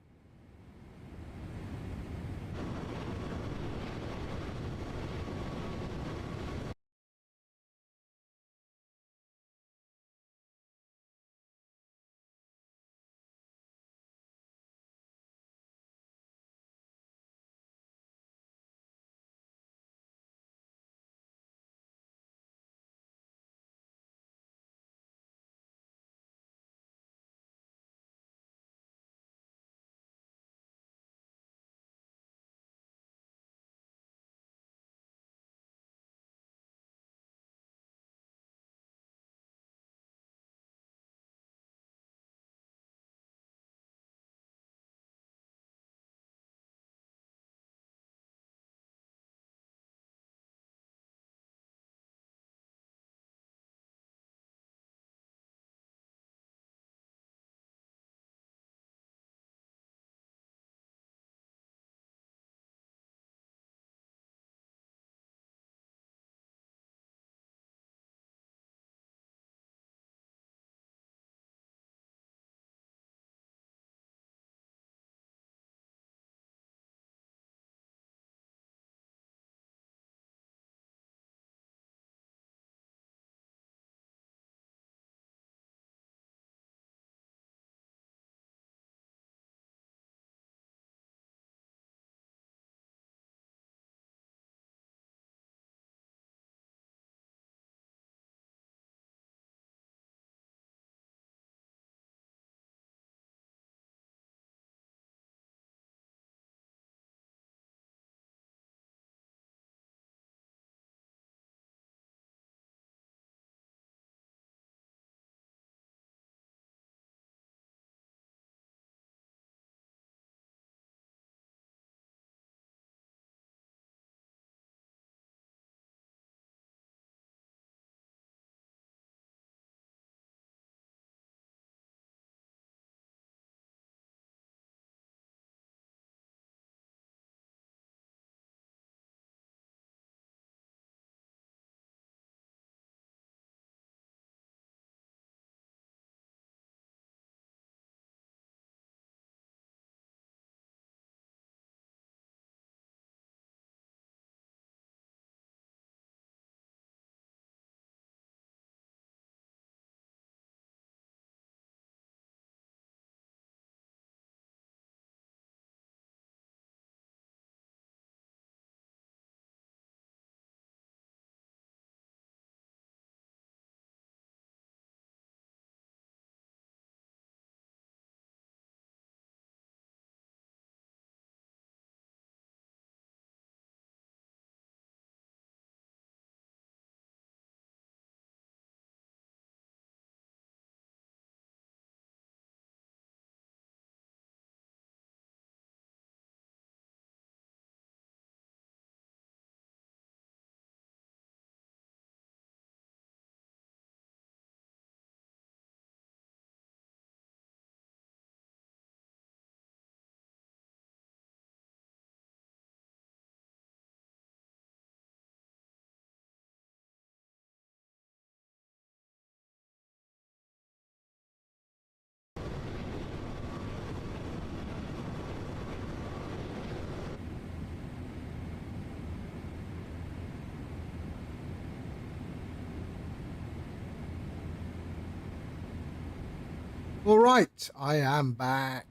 All right, I am back.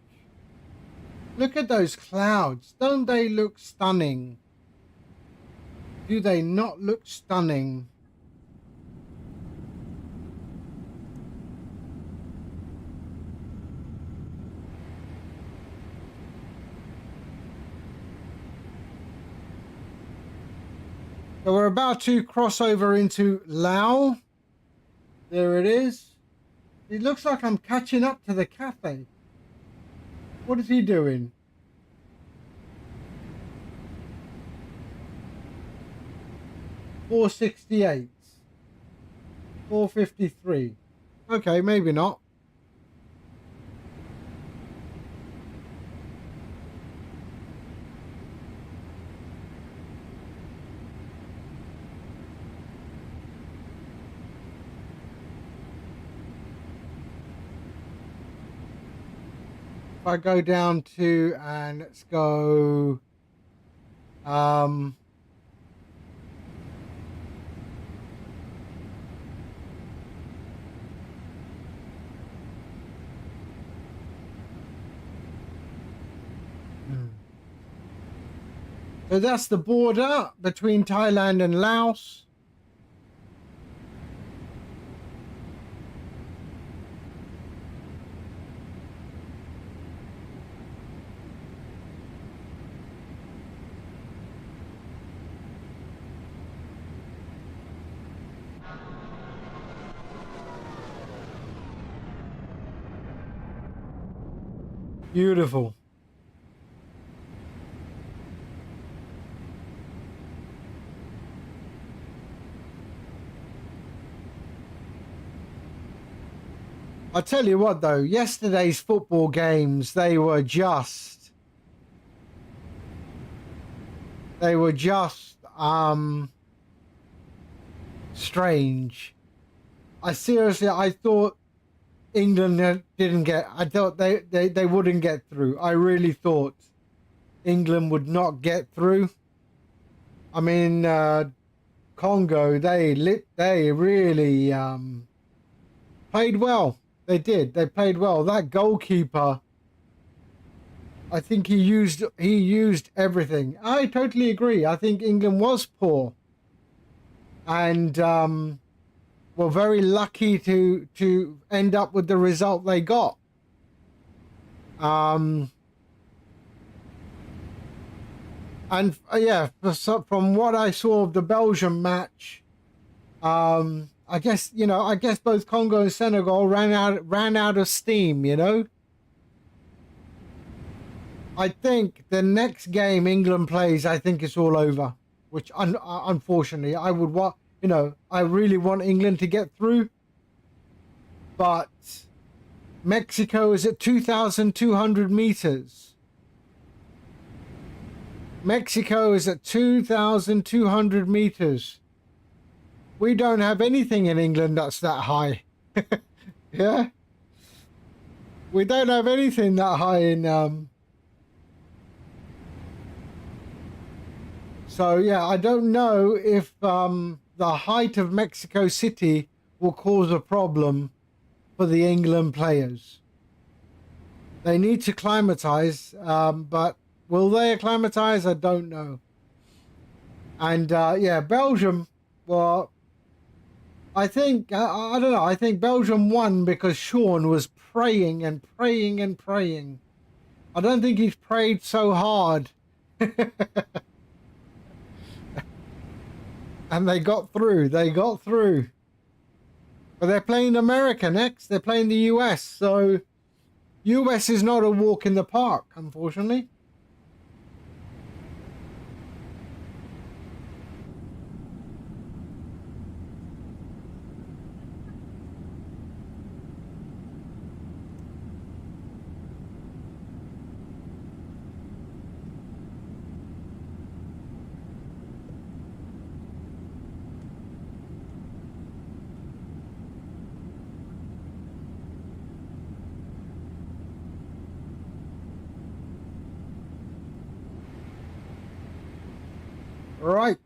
Look at those clouds. Don't they look stunning? Do they not look stunning? So we're about to cross over into Laos. There it is. It looks like I'm catching up to the cafe. What is he doing? $468. $453. Okay, maybe not. If I go down to, and let's go, so that's the border between Thailand and Laos. Beautiful. I tell you what though, yesterday's football games, they were just strange. I thought England didn't get, I thought they wouldn't get through. I really thought England would not get through. I mean, Congo, they really played well. They did. They played well. That goalkeeper, I think he used everything. I totally agree. I think England was poor, and were very lucky to end up with the result they got. And yeah, from what I saw of the Belgium match, I guess both Congo and Senegal ran out of steam, you know. I think the next game England plays, I think it's all over, which unfortunately I would want, you know, I really want England to get through, but Mexico is at 2,200 meters. Mexico is at 2,200 meters. We don't have anything in England that's that high. Yeah. We don't have anything that high in so yeah, I don't know if the height of Mexico City will cause a problem for the England players. They need to acclimatize, but will they acclimatize? I don't know. And yeah, Belgium, well, I think, I don't know, I think Belgium won because Sean was praying and praying and praying. I don't think he's prayed so hard. And they got through. But they're playing America next. They're playing the US. So US is not a walk in the park, unfortunately. Right.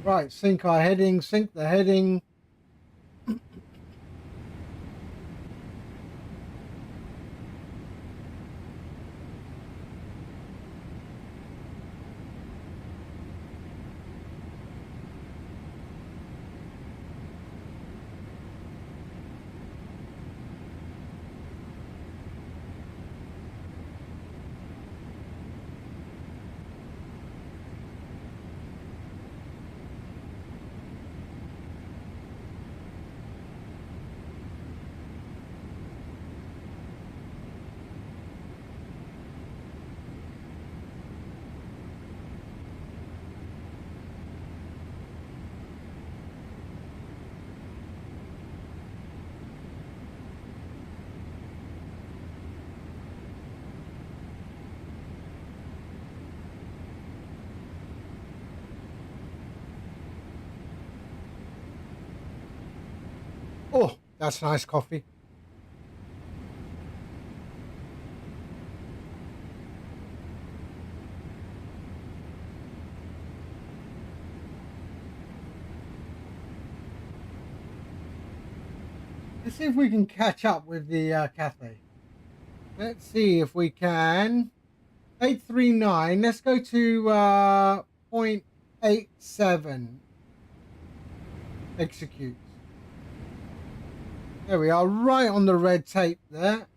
Right, sync our heading, sync the heading. Oh, that's nice coffee. Let's see if we can catch up with the cafe. Let's see if we can. 839. Let's go to 0.87. Executes. There we are, right on the red tape there.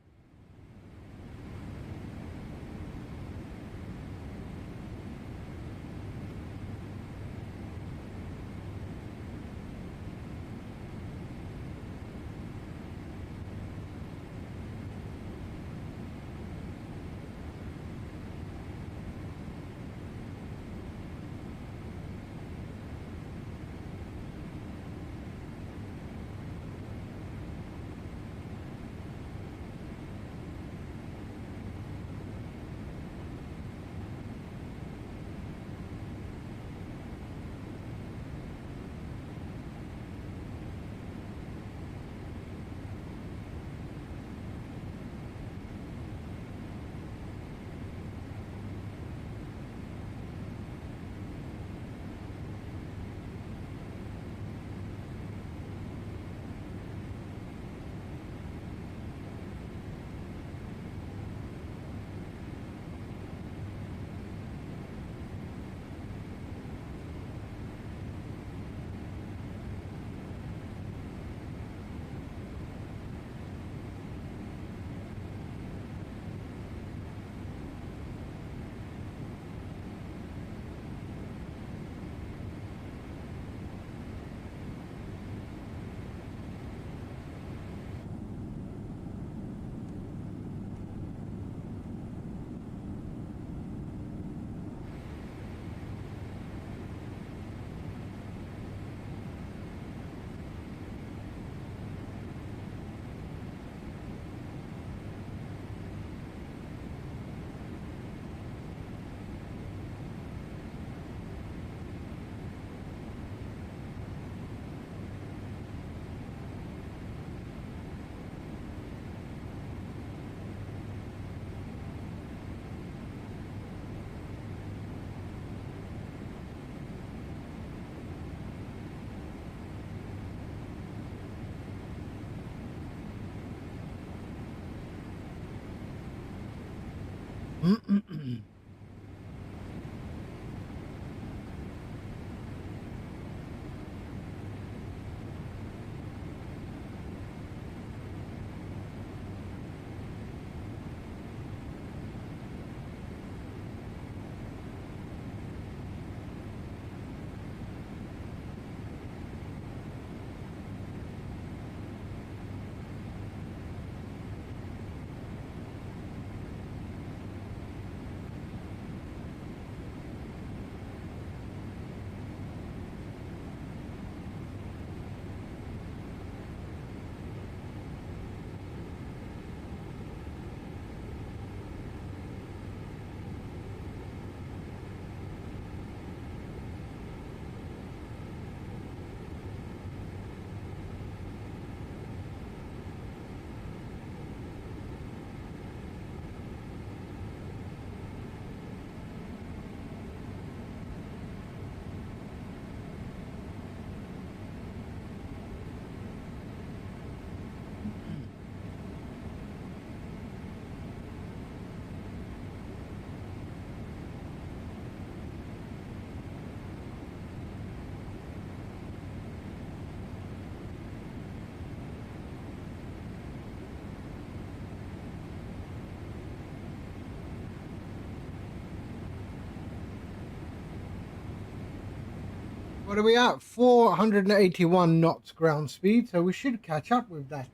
What are we at? 481 knots ground speed, so we should catch up with that.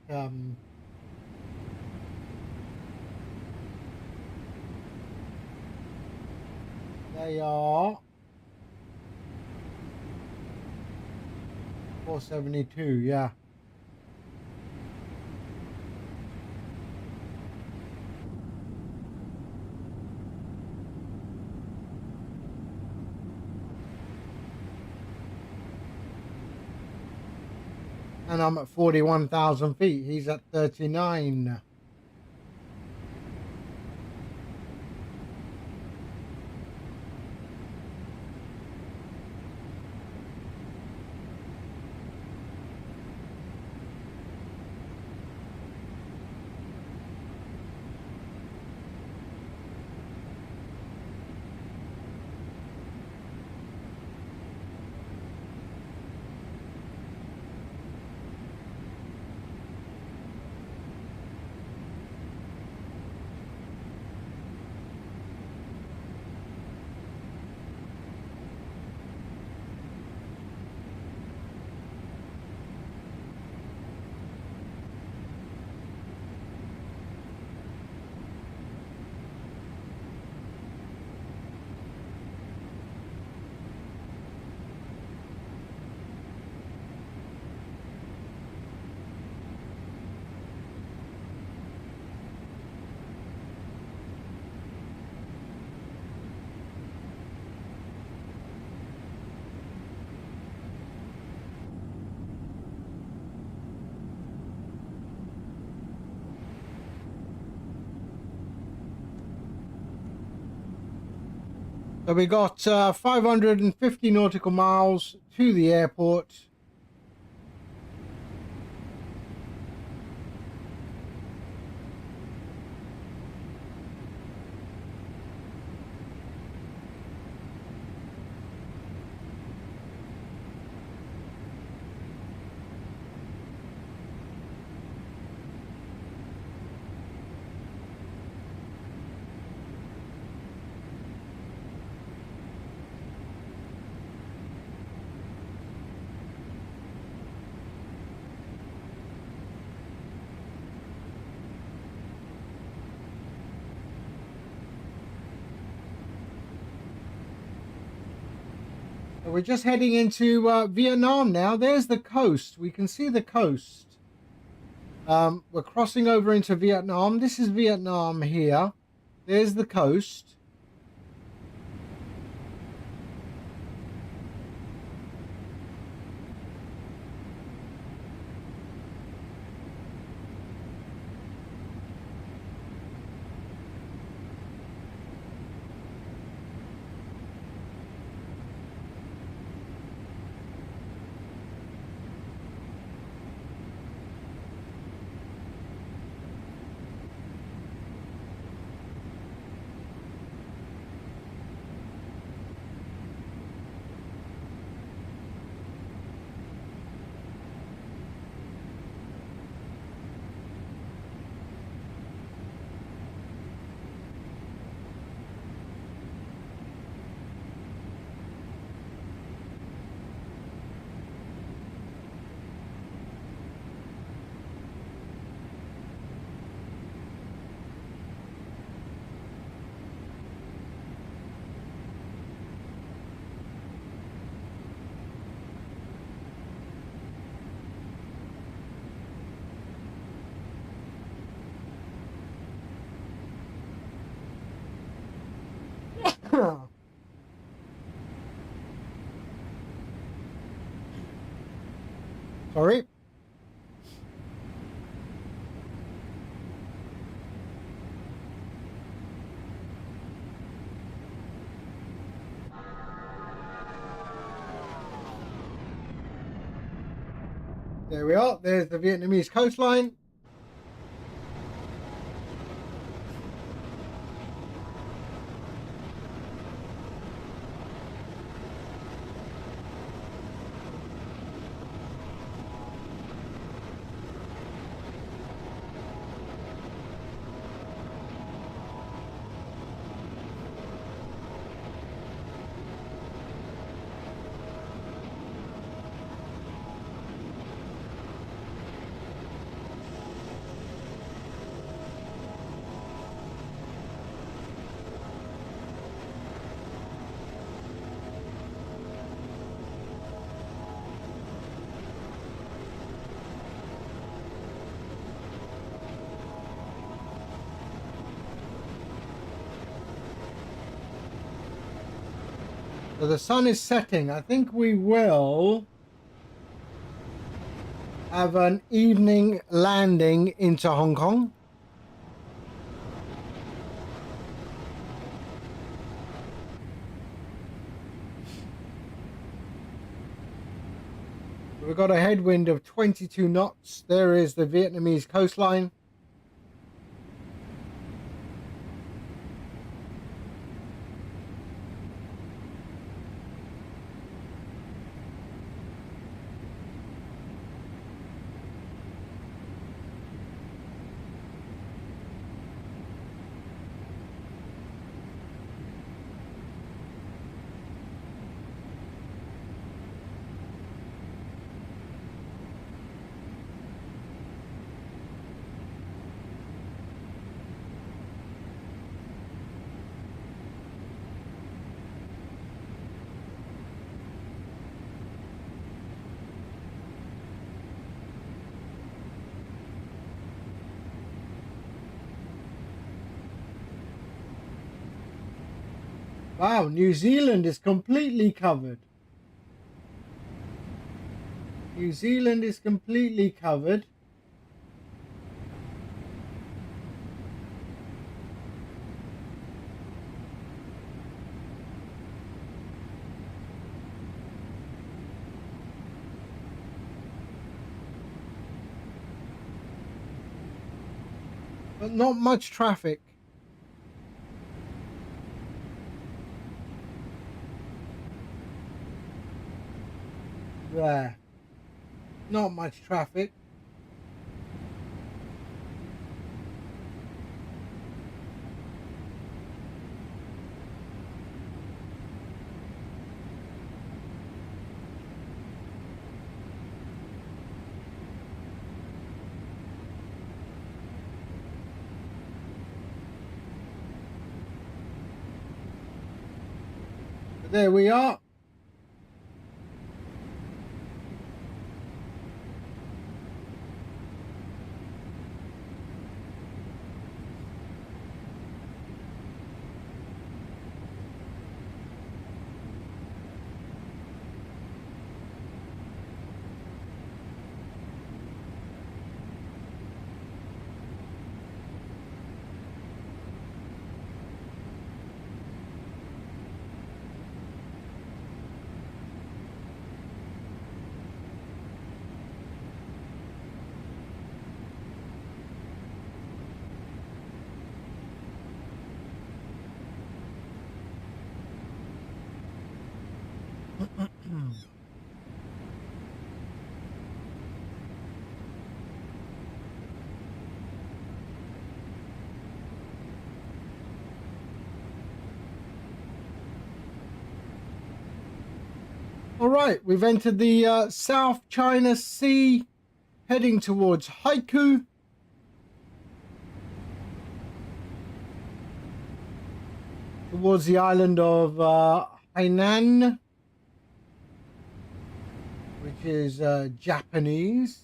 They are 472, yeah. And I'm at 41,000 feet. He's at 39. So we got 550 nautical miles to the airport. We're just heading into Vietnam now. There's the coast. We can see the coast. We're crossing over into Vietnam. This is Vietnam here. There's the coast. Sorry. There we are. There's the Vietnamese coastline. So the sun is setting. I think we will have an evening landing into Hong Kong. We've got a headwind of 22 knots. There is the Vietnamese coastline. Wow, New Zealand is completely covered. New Zealand is completely covered. But not much traffic. There. Not much traffic. But there we are. All right, we've entered the South China Sea, heading towards Haikou. Towards the island of Hainan, which is Japanese.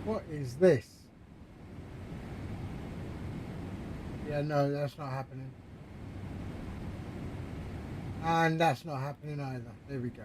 What is this? Yeah, no, that's not happening. And that's not happening either. There we go.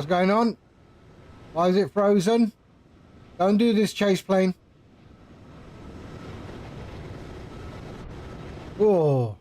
What's going on? Why is it frozen? Don't do this, chase plane. Whoa.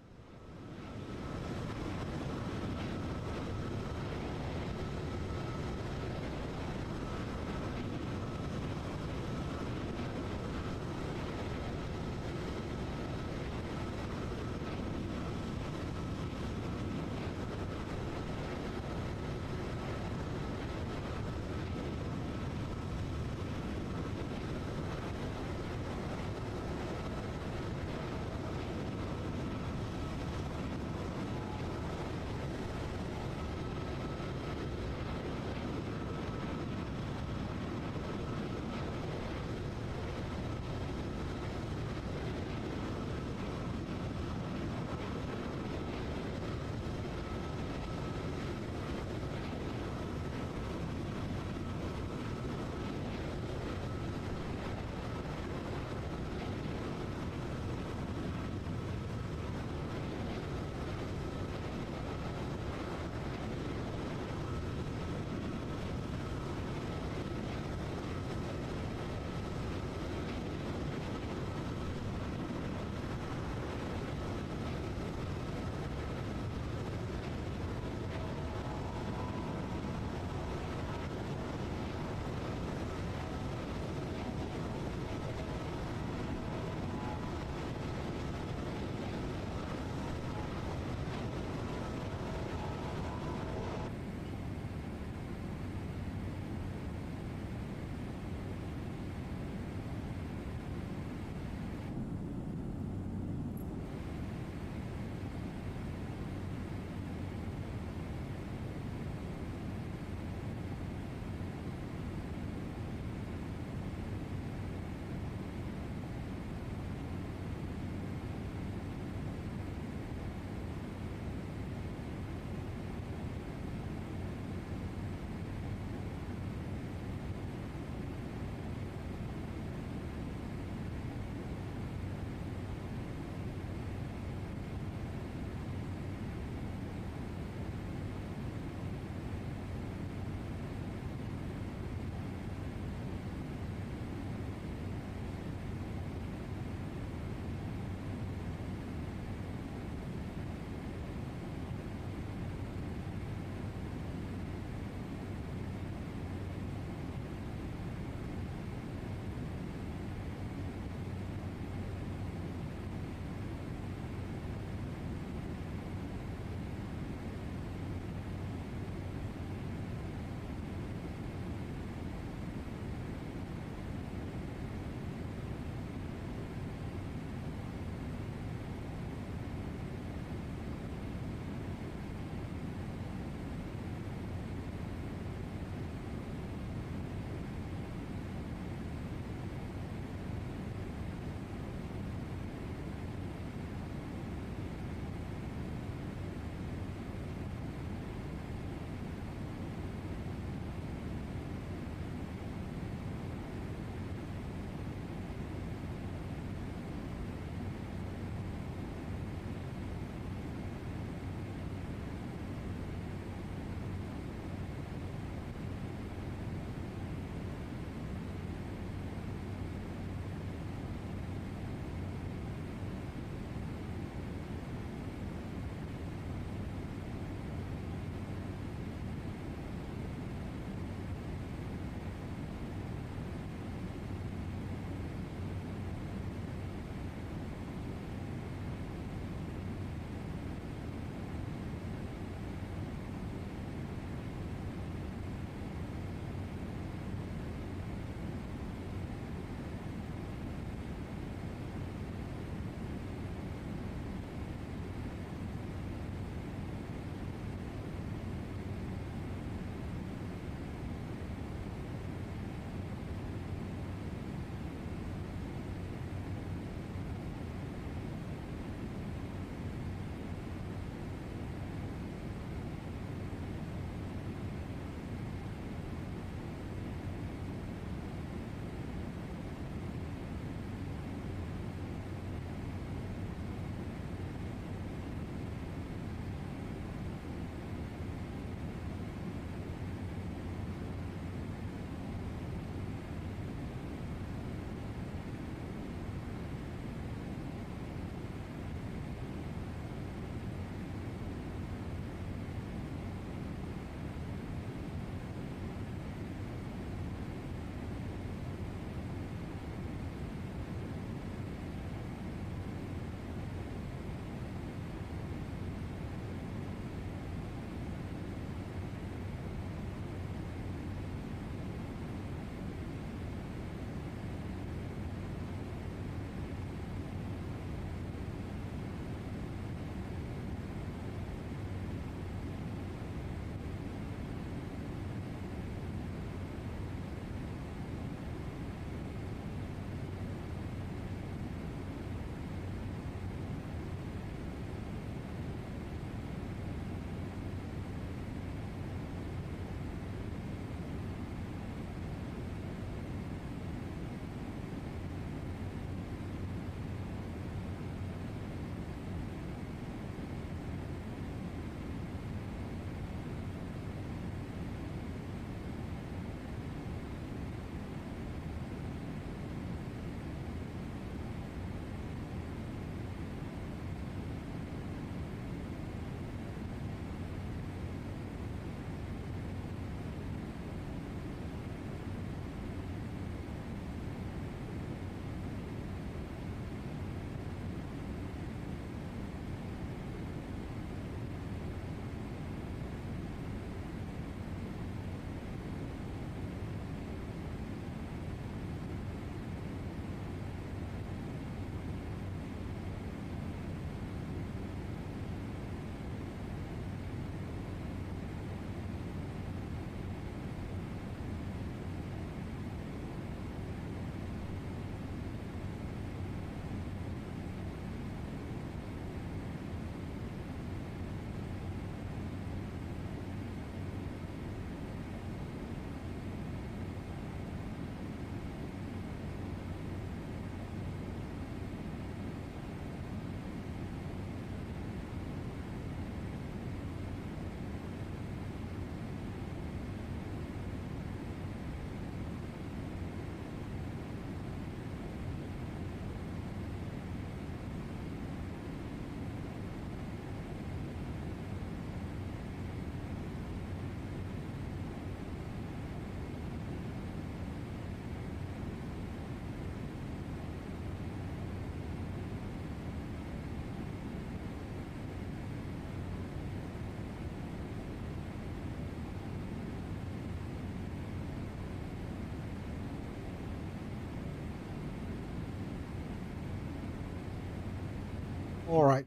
All right.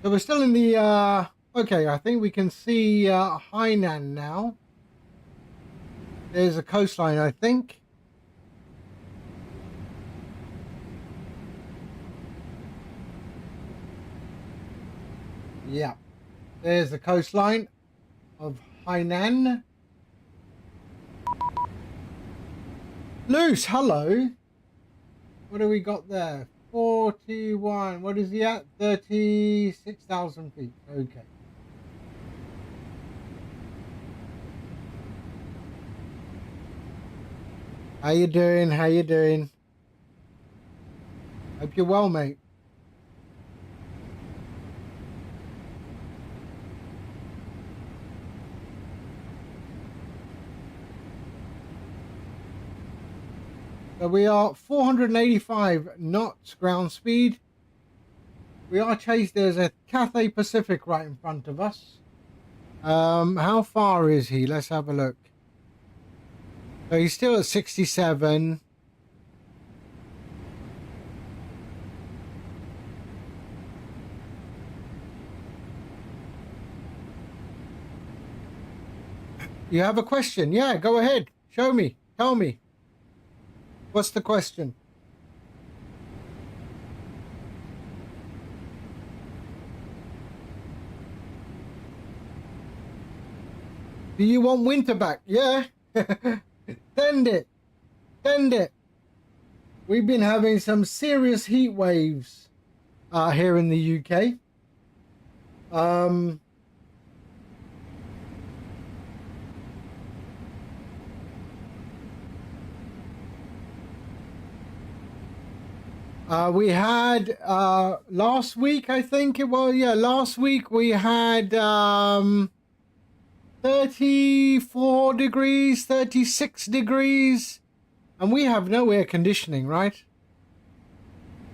So we're still in the, okay, I think we can see Hainan now. There's a coastline, I think. Yeah. There's the coastline of Hainan. Loose, hello. What do we got there? 41. What is he at? 36,000 feet. Okay. How you doing? How you doing? Hope you're well, mate. So we are 485 knots ground speed. We are chased. There's a Cathay Pacific right in front of us. How far is he? Let's have a look. So he's still at 67. You have a question? Yeah, go ahead. Show me. Tell me. What's the question? Do you want winter back? Yeah. Send it. Send it. We've been having some serious heat waves here in the UK. We had last week, I think it was. Yeah, last week we had 34 degrees, 36 degrees, and we have no air conditioning, right?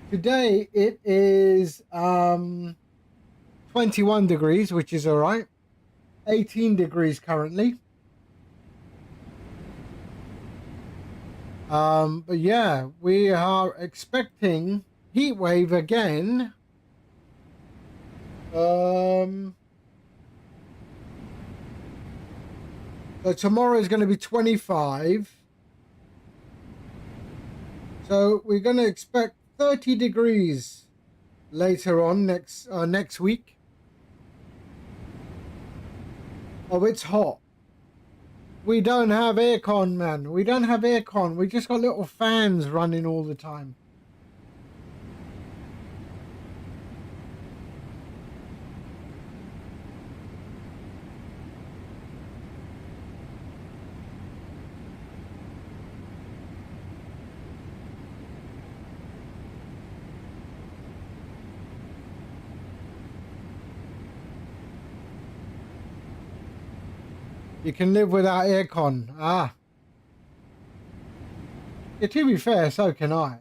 Today it is 21 degrees, which is all right. 18 degrees currently. But yeah, we are expecting heat wave again. So tomorrow is going to be 25. So we're going to expect 30 degrees later on next week. Oh, it's hot. We don't have aircon, man. We don't have aircon. We just got little fans running all the time. You can live without aircon. Ah. Yeah, to be fair, so can I.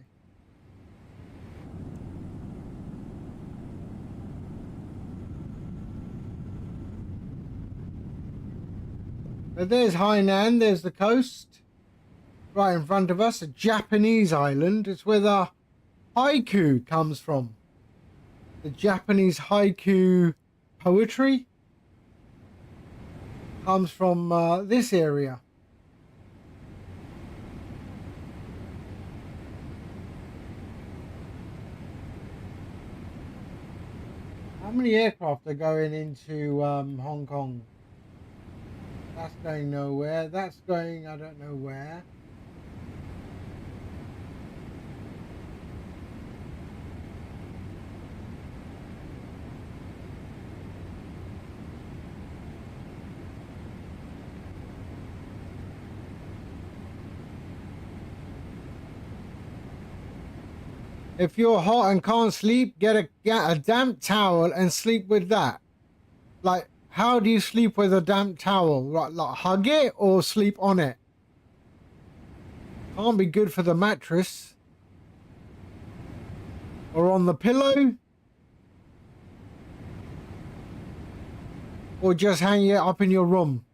But there's Hainan, there's the coast. Right in front of us, a Japanese island. It's where the haiku comes from. The Japanese haiku poetry comes from this area. How many aircraft are going into Hong Kong? That's going nowhere. That's going, I don't know where. If you're hot and can't sleep, get a damp towel and sleep with that. Like, how do you sleep with a damp towel? Like hug it or sleep on it? Can't be good for the mattress. Or on the pillow. Or just hang it up in your room.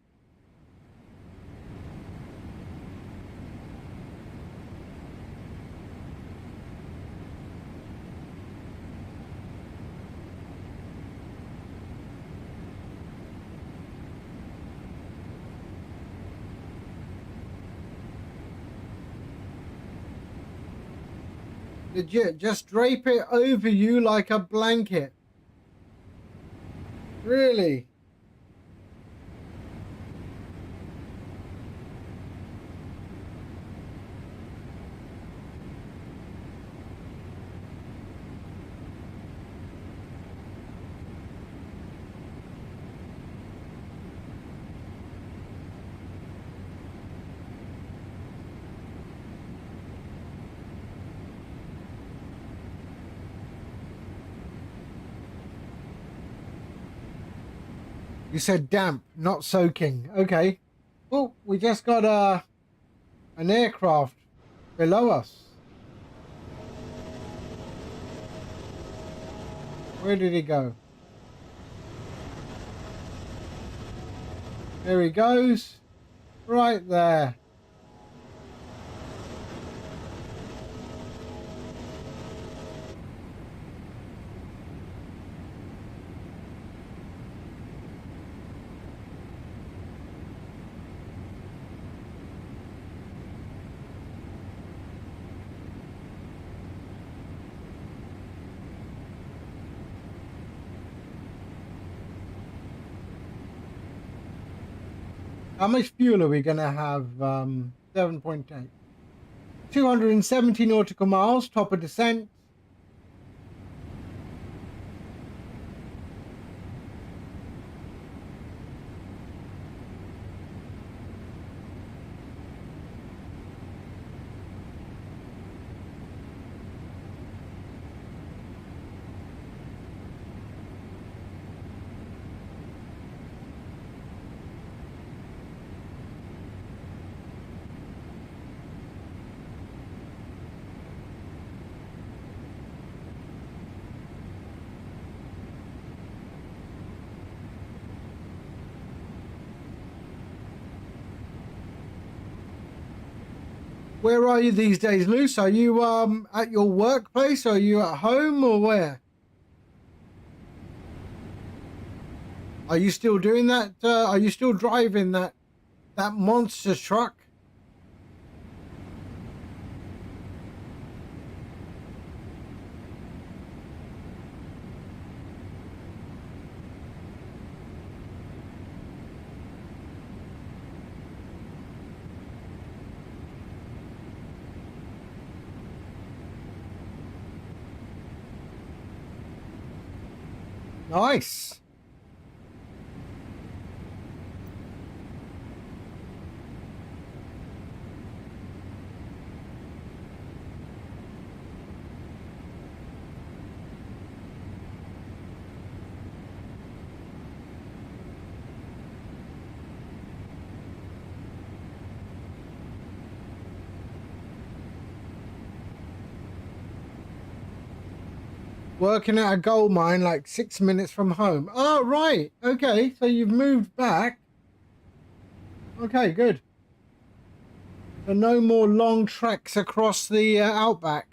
Legit, just drape it over you like a blanket. Really? You said damp, not soaking. Okay. Oh, we just got an aircraft below us. Where did he go? There he goes. Right there. How much fuel are we going to have? 7.8. 270 nautical miles, top of descent. Where are you these days, Luce? Are you at your workplace? Or are you at home or where? Are you still doing that? Are you still driving that monster truck? Nice. Working at a gold mine like 6 minutes from home. Oh, right. Okay, so you've moved back. Okay, good. So no more long treks across the outback.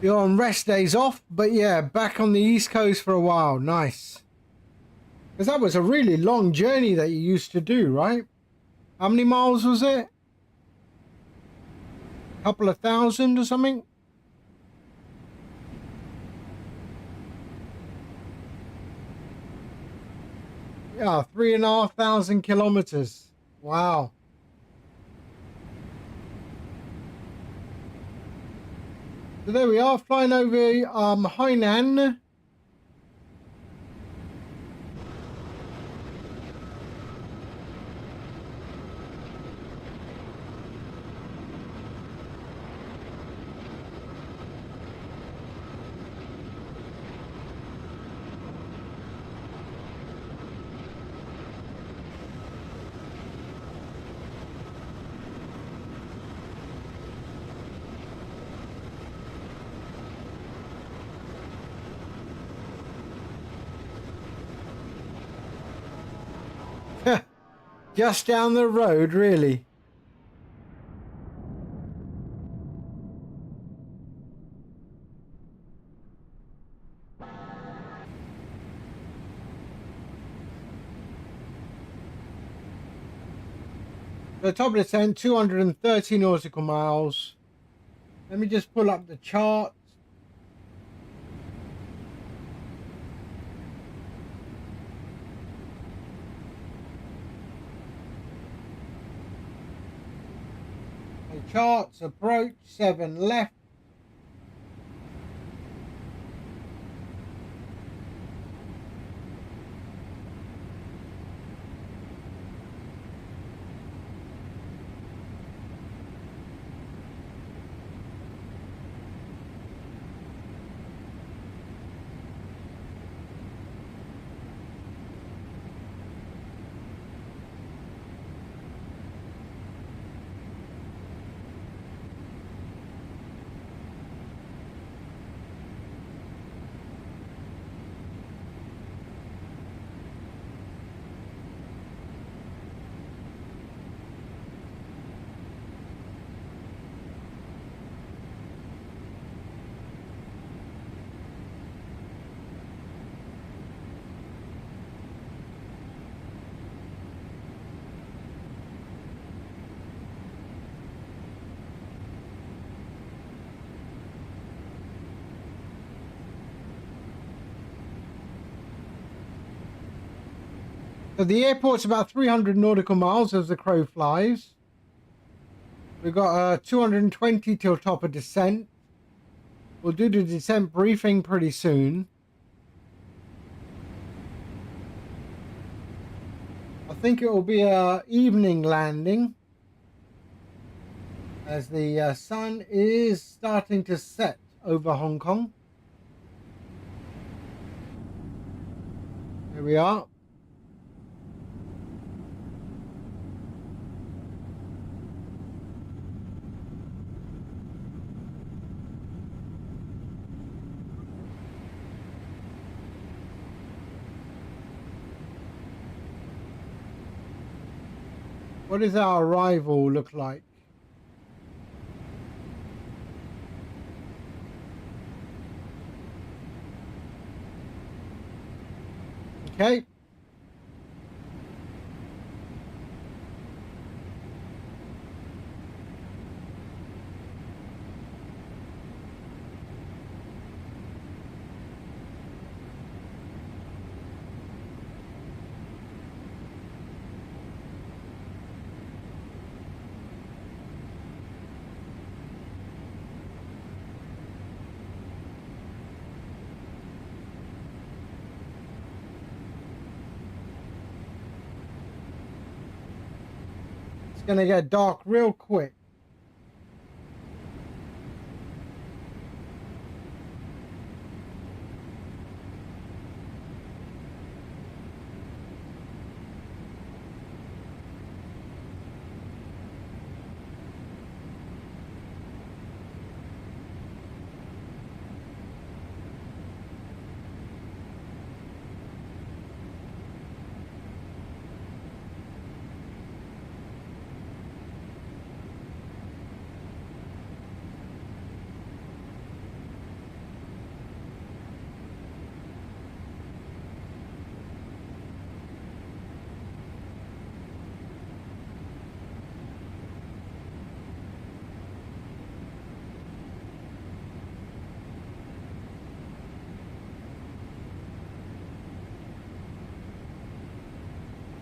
You're on rest days off, but yeah, back on the East Coast for a while. Nice. Because that was a really long journey that you used to do, right? How many miles was it? A couple of thousand or something? Yeah, 3,500 kilometers. Wow. So there we are, flying over Hainan. Just down the road, really. The top of the descent, 230 nautical miles. Let me just pull up the chart. The charts approach 7 left. So the airport's about 300 nautical miles as the crow flies. We've got 220 till top of descent. We'll do the descent briefing pretty soon. I think it will be a evening landing as the sun is starting to set over Hong Kong. There we are. What does our arrival look like? Okay. Going to get dark real quick.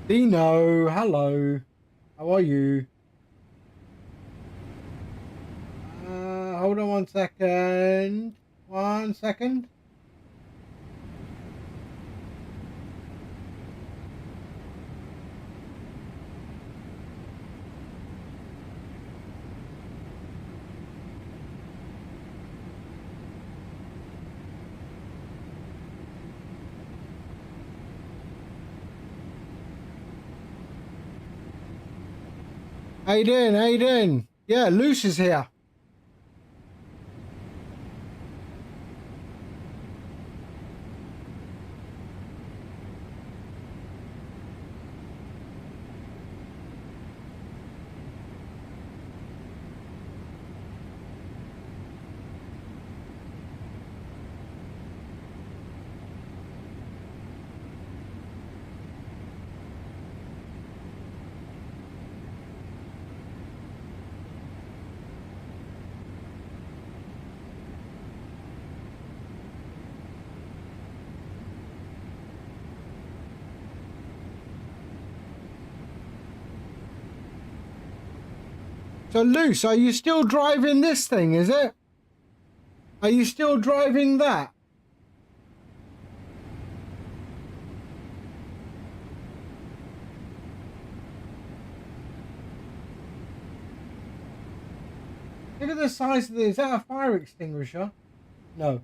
Dino, hello. How are you? Hold hold on 1 second. 1 second. How you doing? How you doing? Yeah, Luce is here. So, Luce, are you still driving this thing, is it? Are you still driving that? Look at the size of this. Is that a fire extinguisher? No.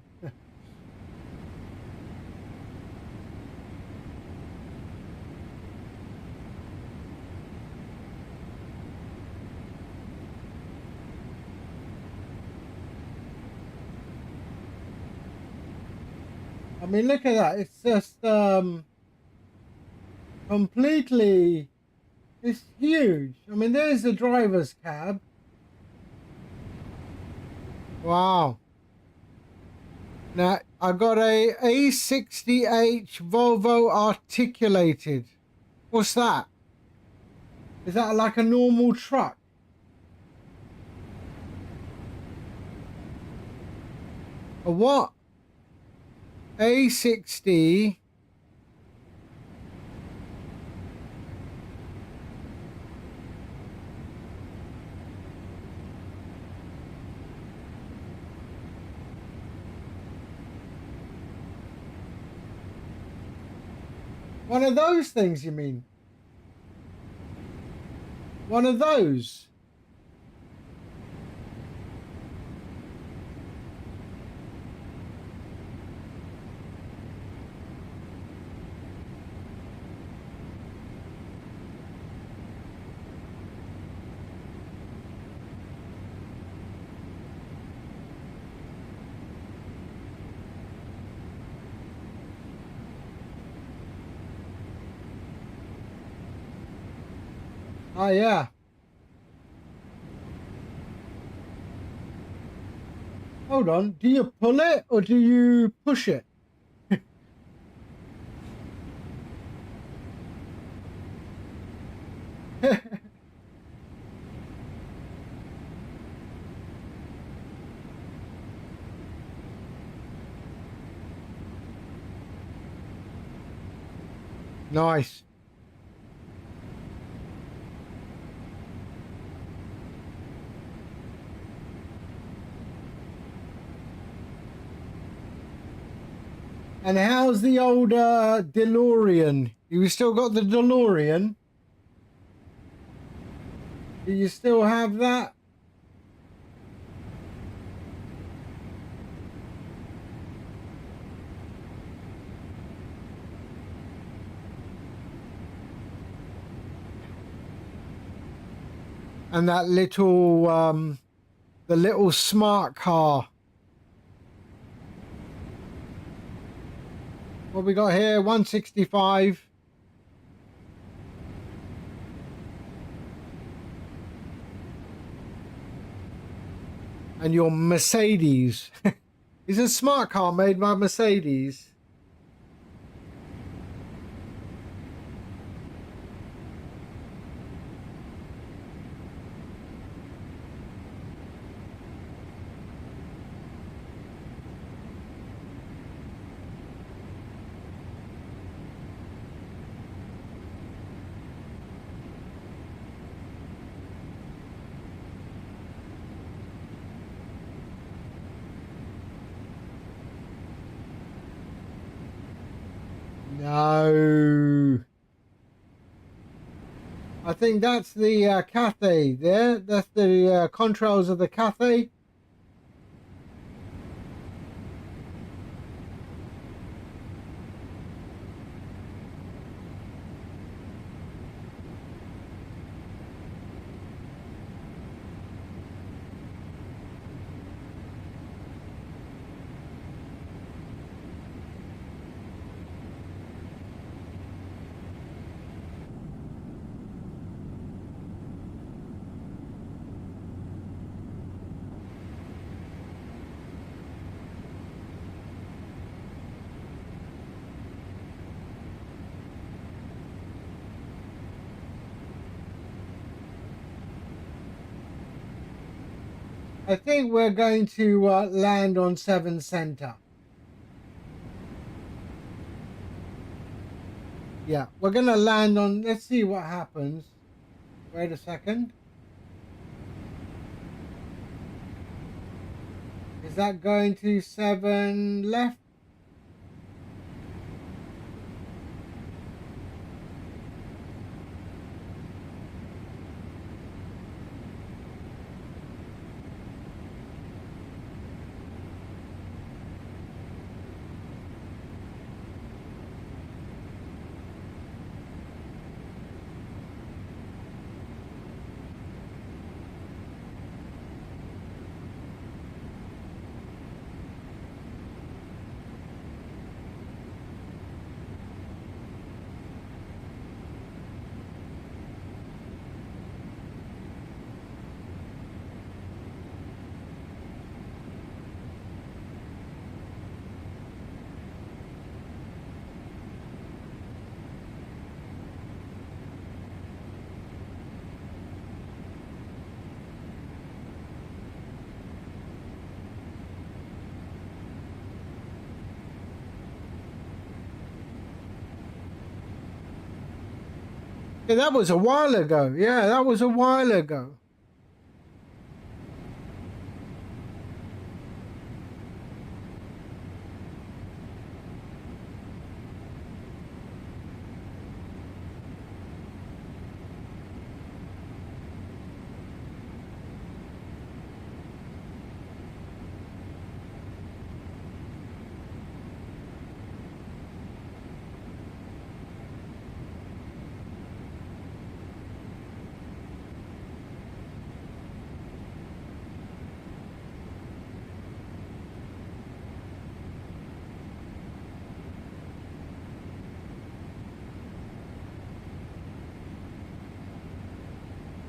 I mean, look at that. It's just completely, it's huge. I mean, there's the driver's cab. Wow. Now, I got a A60H Volvo articulated. What's that? Is that like a normal truck? A what? A60. One of those things, you mean? One of those? Oh, yeah. Hold on. Do you pull it or do you push it? Nice. And how's the old DeLorean? You still got the DeLorean? Do you still have that? And that little, the little smart car. What we got here? 165. And your Mercedes. It's a smart car made by Mercedes. go. I think that's the Cathay there. That's the contrails of the Cathay. I think we're going to land on 7 center. Yeah, we're going to land on, let's see what happens. Wait a second. Is that going to 7 left? Yeah, that was a while ago. Yeah, that was a while ago.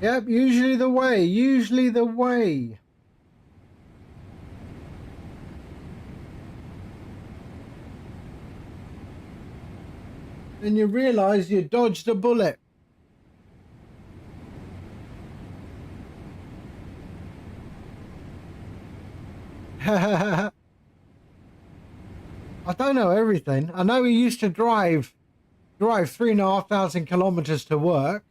Yep, usually the way, usually the way. Then you realize you dodged a bullet. I don't know everything. I know we used to drive 3,500 kilometers to work.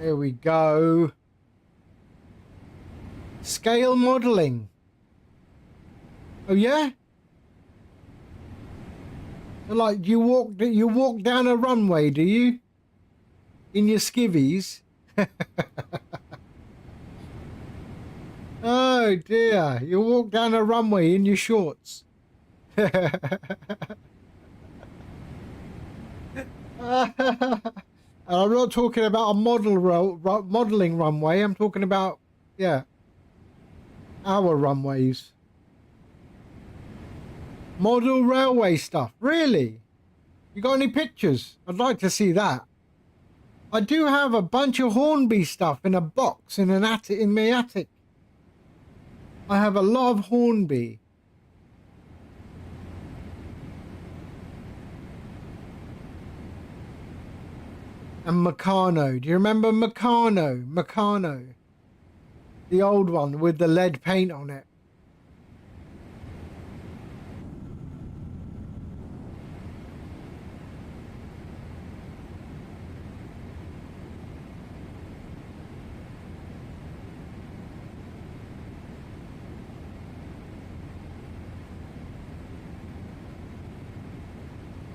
Here we go. Scale modeling. Oh yeah? So like you walk down a runway, do you? In your skivvies? Oh dear, you walk down a runway in your shorts. And I'm not talking about a modeling runway. I'm talking about, yeah, our runways. Model railway stuff. Really? You got any pictures? I'd like to see that. I do have a bunch of Hornby stuff in a box in an attic, in my attic. I have a lot of Hornby. And Meccano. Do you remember Meccano? Meccano. The old one with the lead paint on it.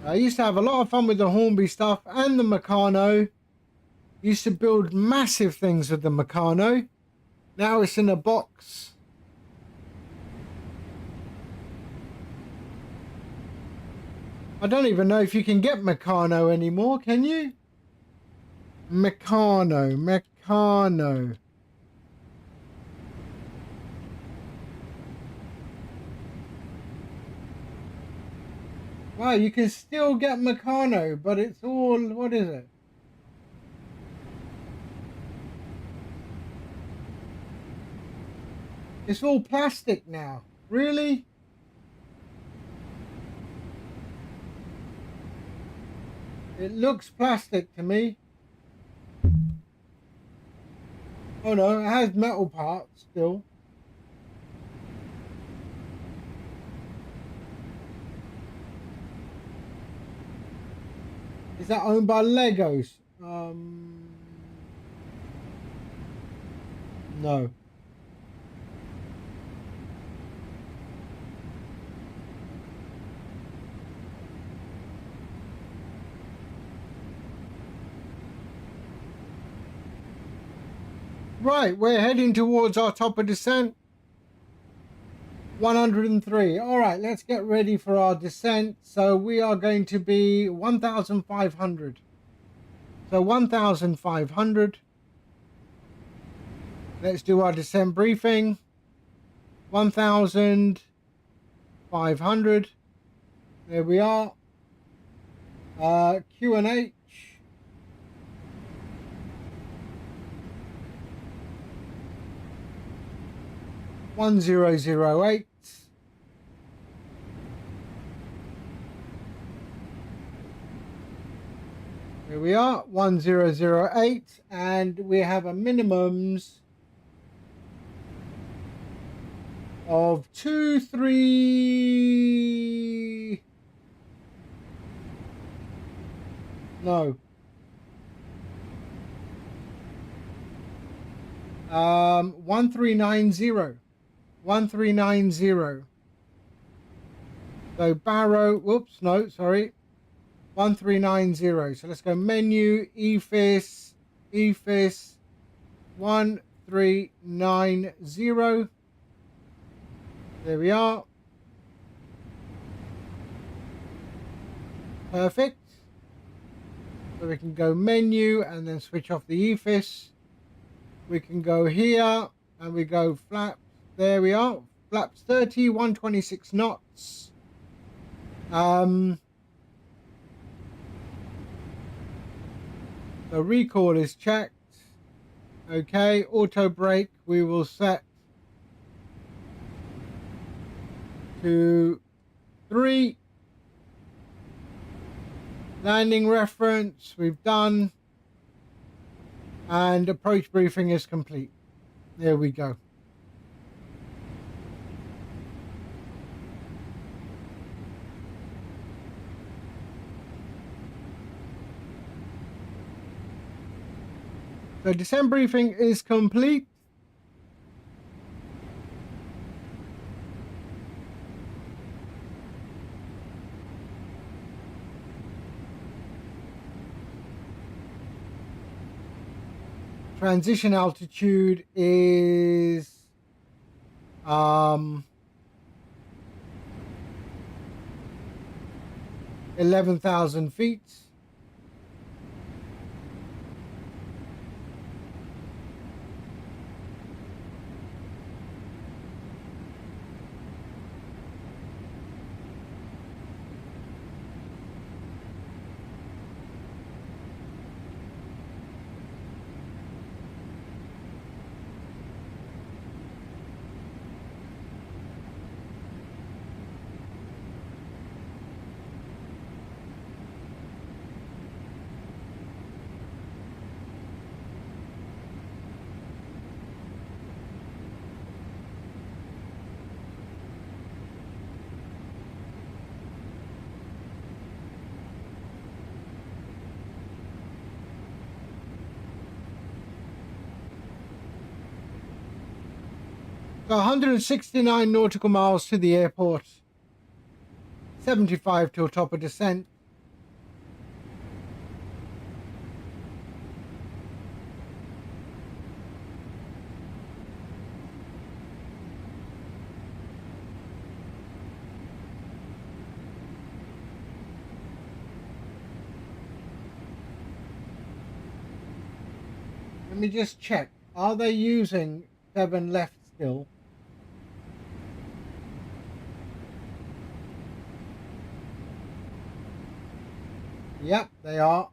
I used to have a lot of fun with the Hornby stuff and the Meccano. Used to build massive things with the Meccano. Now it's in a box. I don't even know if you can get Meccano anymore, can you? Meccano. Wow, you can still get Meccano, but it's all, what is it? It's all plastic now. Really? It looks plastic to me. Oh no, it has metal parts still. Is that owned by Legos? No. Right, we're heading towards our top of descent. 103. All right, let's get ready for our descent. So we are going to be 1,500. So 1,500. Let's do our descent briefing. 1,500. There we are. Q&H. 1008. Here we are, 1008, and we have a minimums of 23. No. 1390. 1390. So Barrow, whoops, no, sorry. 1390. So let's go menu, EFIS, 1390. There we are. Perfect. So we can go menu and then switch off the EFIS. We can go here and we go flaps. There we are. Flaps 30, 126 knots. The recall is checked. Okay, auto brake we will set to 3. Landing reference we've done, and approach briefing is complete. There we go. So descent briefing is complete. Transition altitude is 11,000 feet. So 169 nautical miles to the airport, 75 till top of descent. Let me just check. Are they using 7 left still? Yep, they are.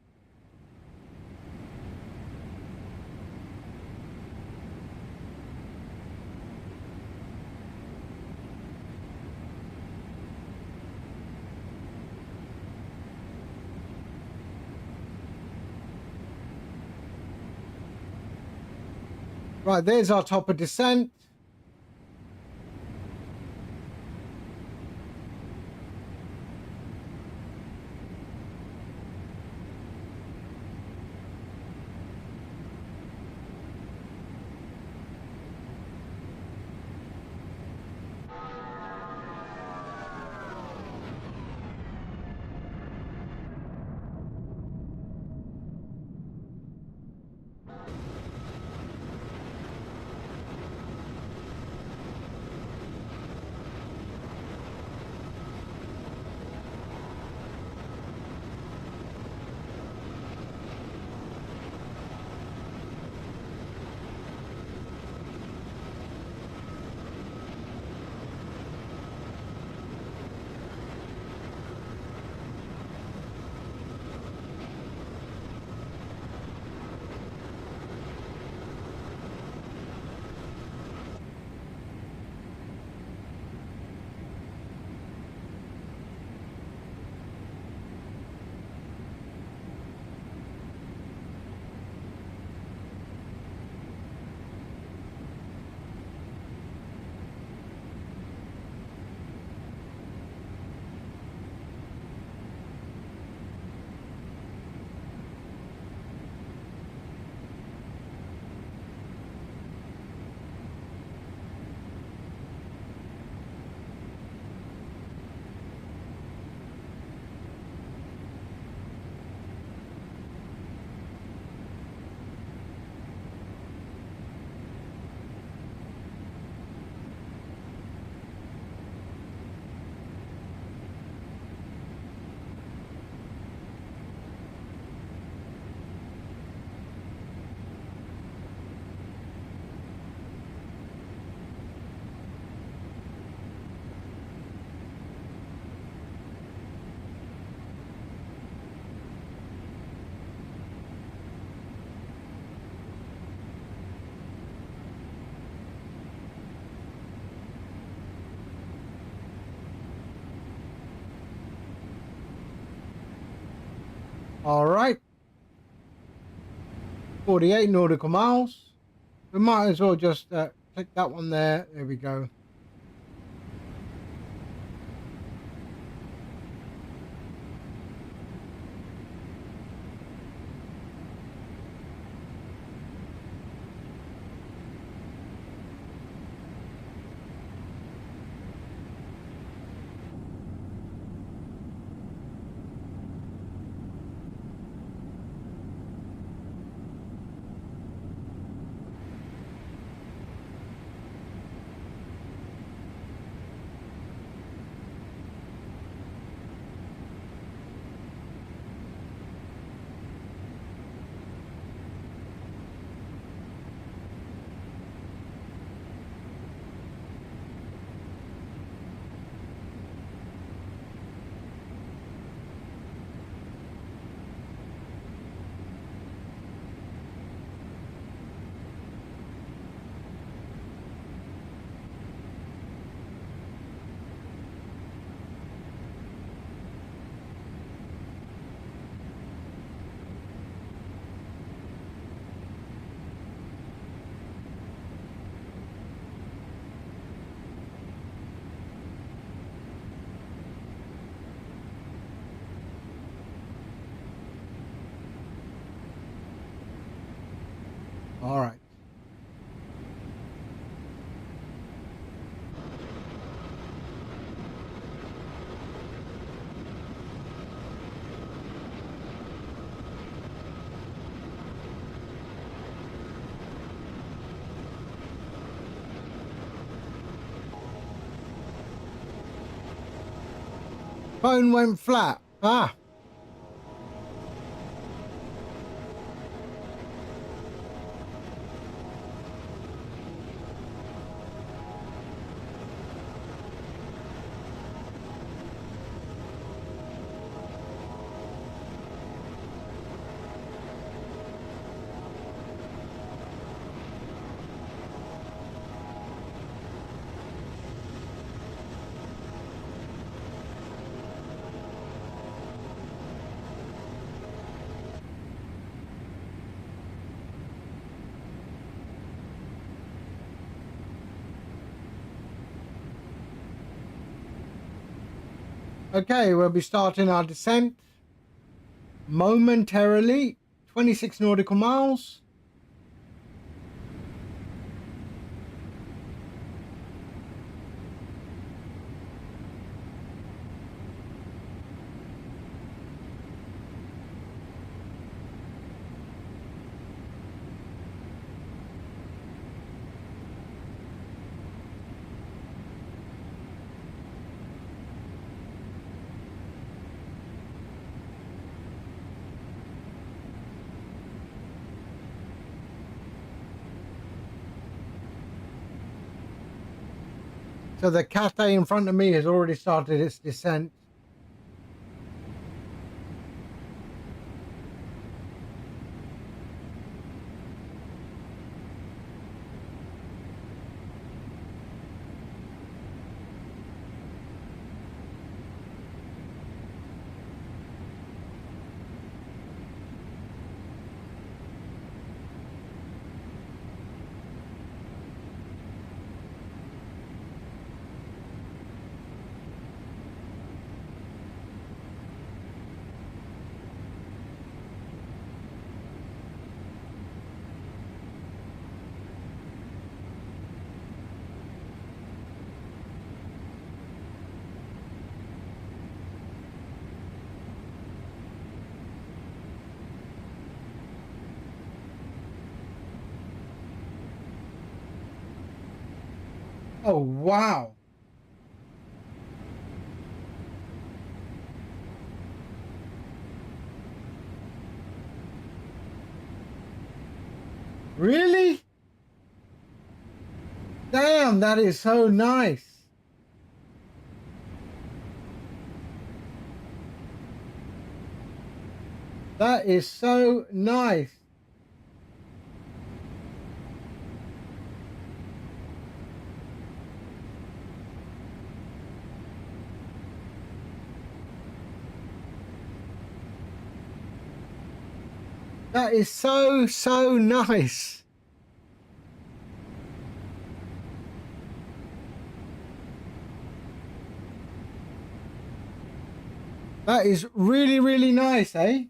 Right, there's our top of descent. All right. 48 nautical miles. We might as well just click that one there. There we go. Phone went flat. Ah. Okay, we'll be starting our descent momentarily. 26 nautical miles. So the Cathay in front of me has already started its descent. Oh, wow. Really? Damn, that is so nice. That is so nice. That is so, so nice. That is really, really nice, eh?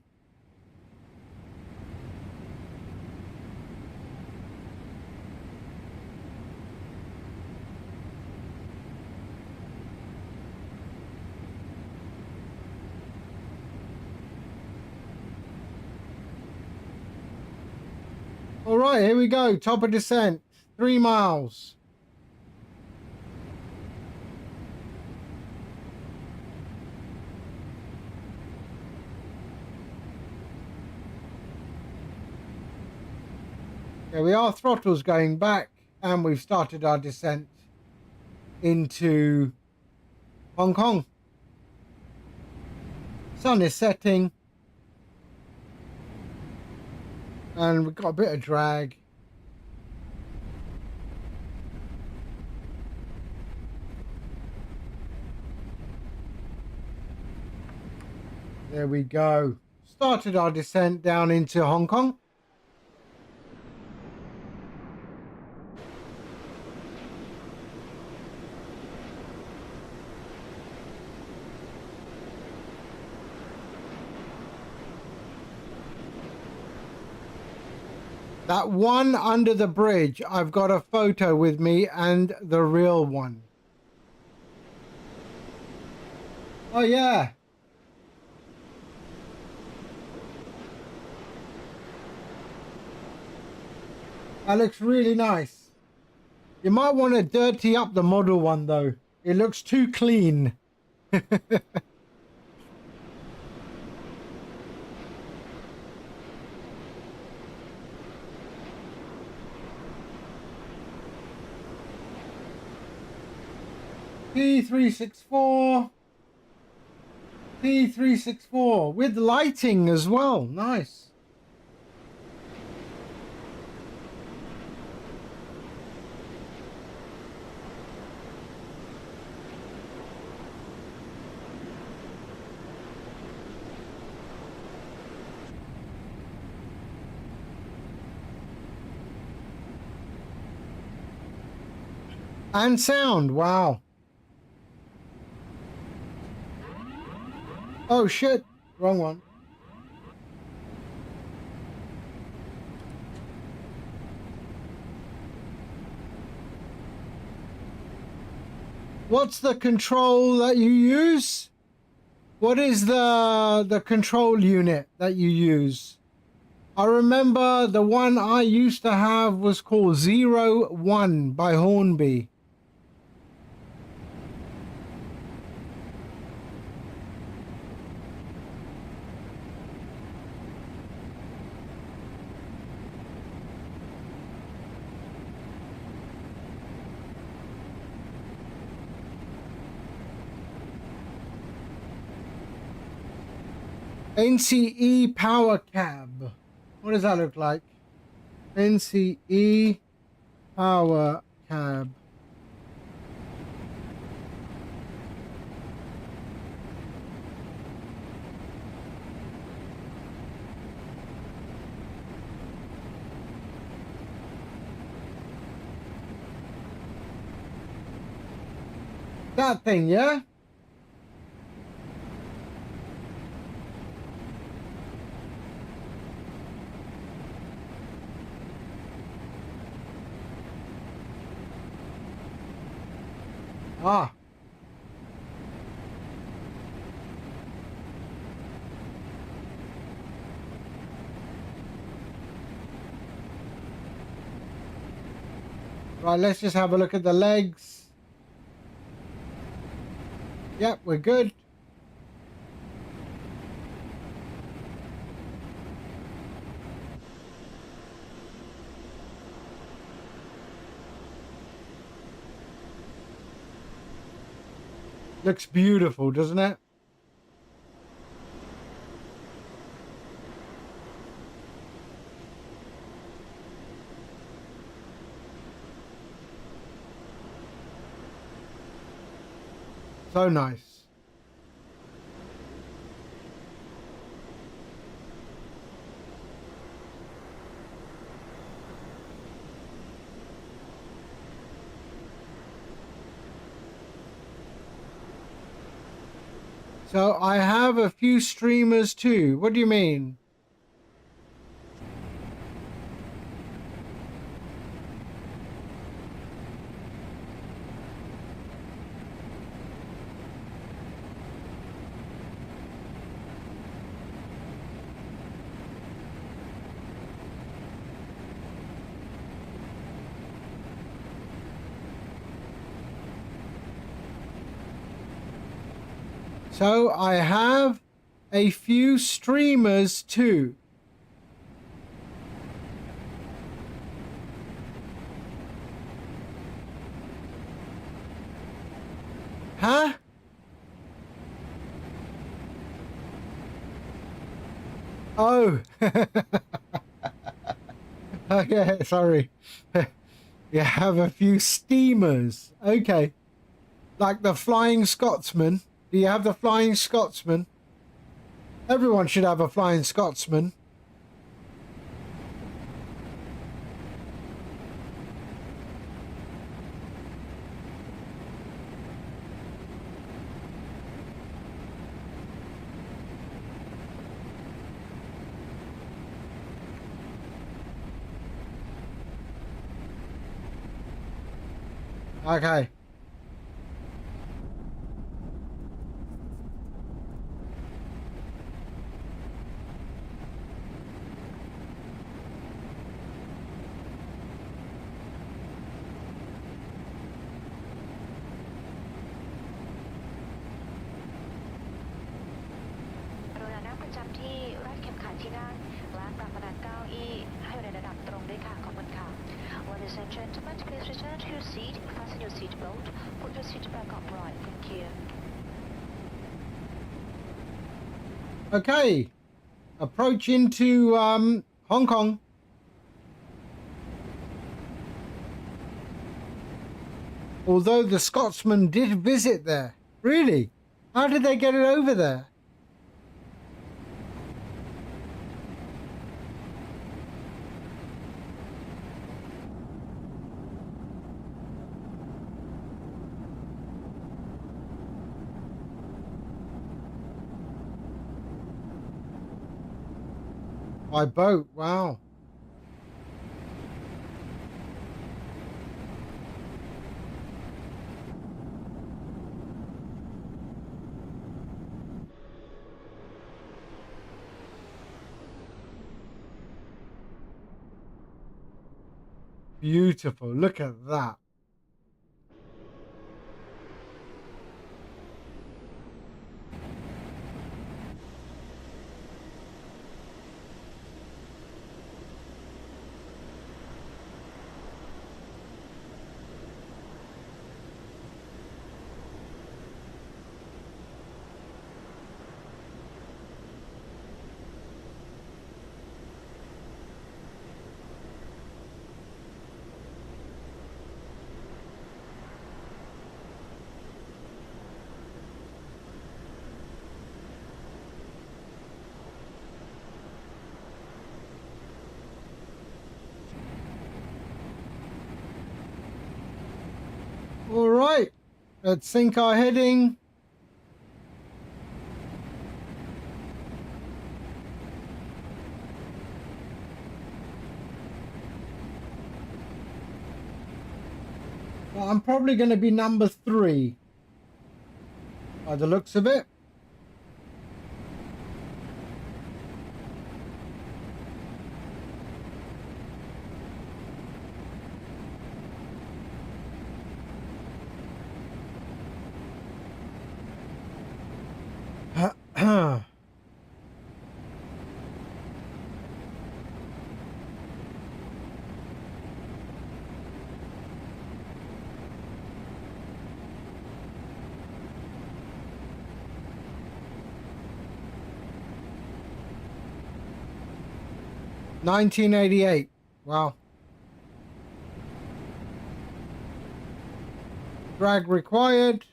All right, here we go. Top of descent, 3 miles. There we are, throttle's going back, and we've started our descent into Hong Kong. Sun is setting, and we've got a bit of drag. There we go. Started our descent down into Hong Kong. That one under the bridge, I've got a photo with me and the real one. Oh yeah. That looks really nice. You might want to dirty up the model one though. It looks too clean. T364. T364 with lighting as well. Nice. And sound. Wow. Oh shit, wrong one. What's the control that you use? What is the control unit that you use? I remember the one I used to have was called 01 by Hornby. NCE Power Cab. What does that look like? NCE Power Cab. That thing, yeah? Ah. Right, let's just have a look at the legs. Yep, we're good. Looks beautiful, doesn't it? So nice. So I have a few streamers too. What do you mean? So I have a few streamers too. Huh? Oh. Okay, sorry. You have a few steamers. Okay. Like the Flying Scotsman. Do you have the Flying Scotsman? Everyone should have a Flying Scotsman. Okay. Ladies and gentlemen, please return to your seat, fasten your seatbelt, put your seat back upright. Thank you. Okay, approach into Hong Kong. Although the Scotsman did visit there. Really? How did they get it over there? By boat, wow. Beautiful, look at that. All right, let's sync our heading. Well, I'm probably going to be number 3 by the looks of it. $19.88. Wow. Drag required.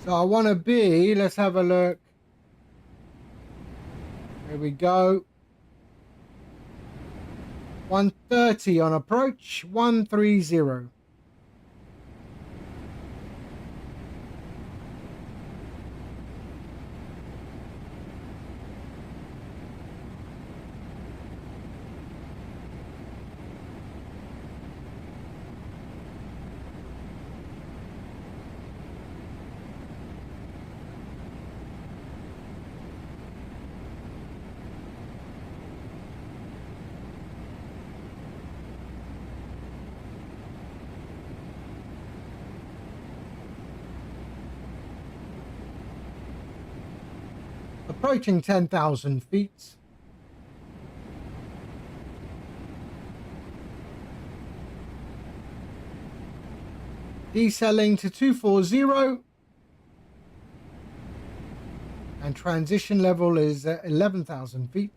So I want to be, let's have a look. There we go. 130 on approach, 130. Approaching 10,000 feet. Decelling to 240. And transition level is 11,000 feet.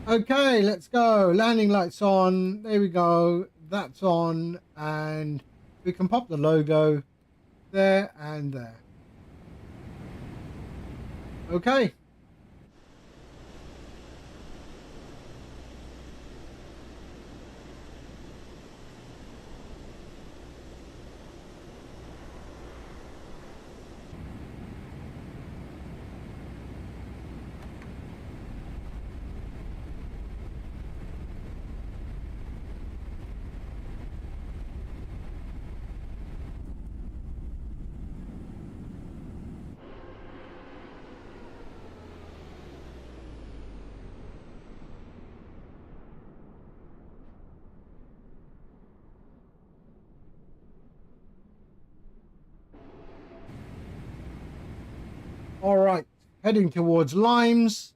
Okay, let's go. Landing lights on. There we go. That's on. And we can pop the logo there and there. Okay. heading towards Limes.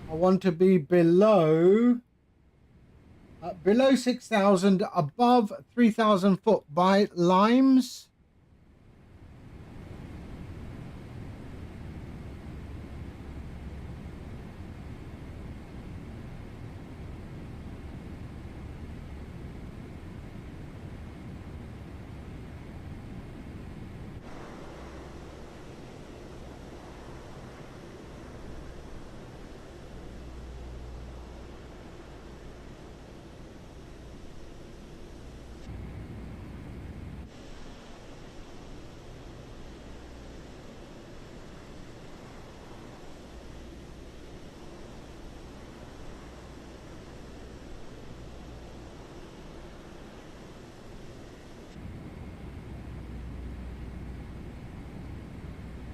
I want to be below 6,000, above 3,000 foot by Limes.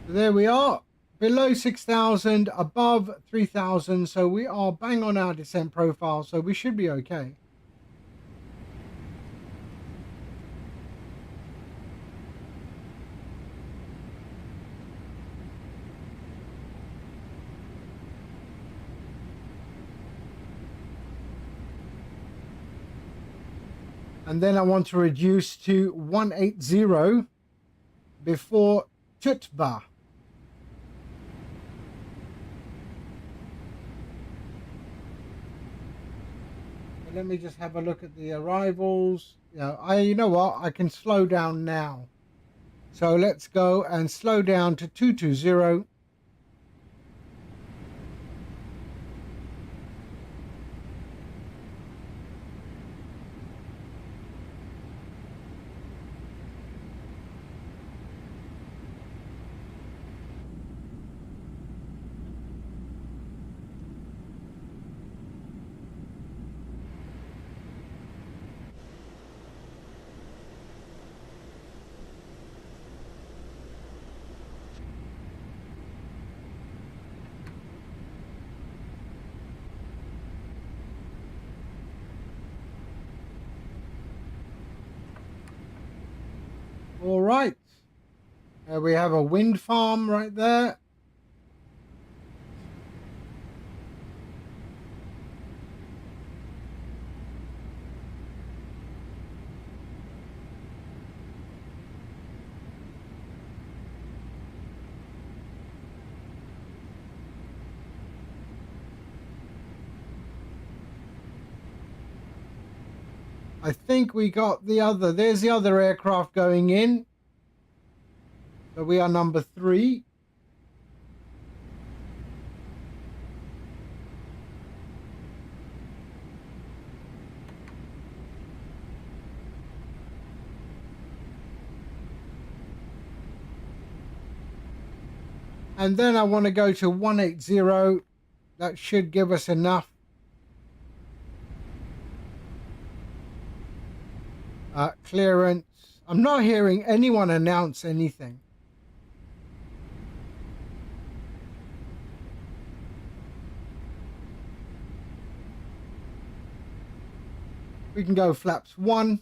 There we are, below 6,000, above 3,000, so we are bang on our descent profile, so we should be okay. And then I want to reduce to 180 before Tutba. Let me just have a look at the arrivals. You know what? I can slow down now. So let's go and slow down to 220. All right, we have a wind farm right there. I think we got the other, there's the other aircraft going in. So we are number 3. And then I want to go to 180. That should give us enough. Clearance. I'm not hearing anyone announce anything. We can go flaps 1.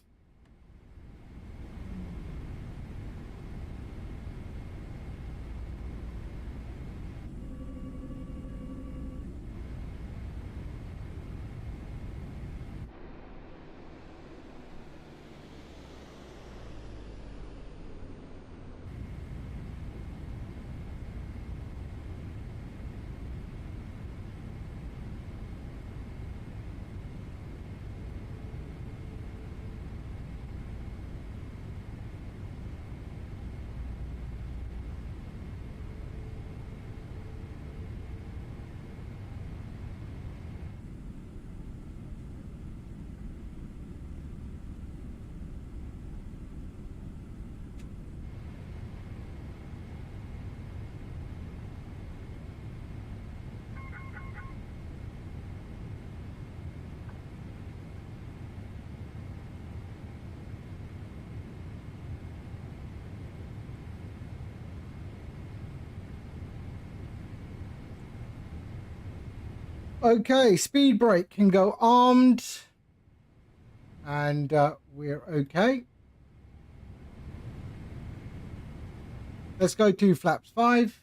Okay, speed brake can go armed. And we're okay. Let's go to flaps 5.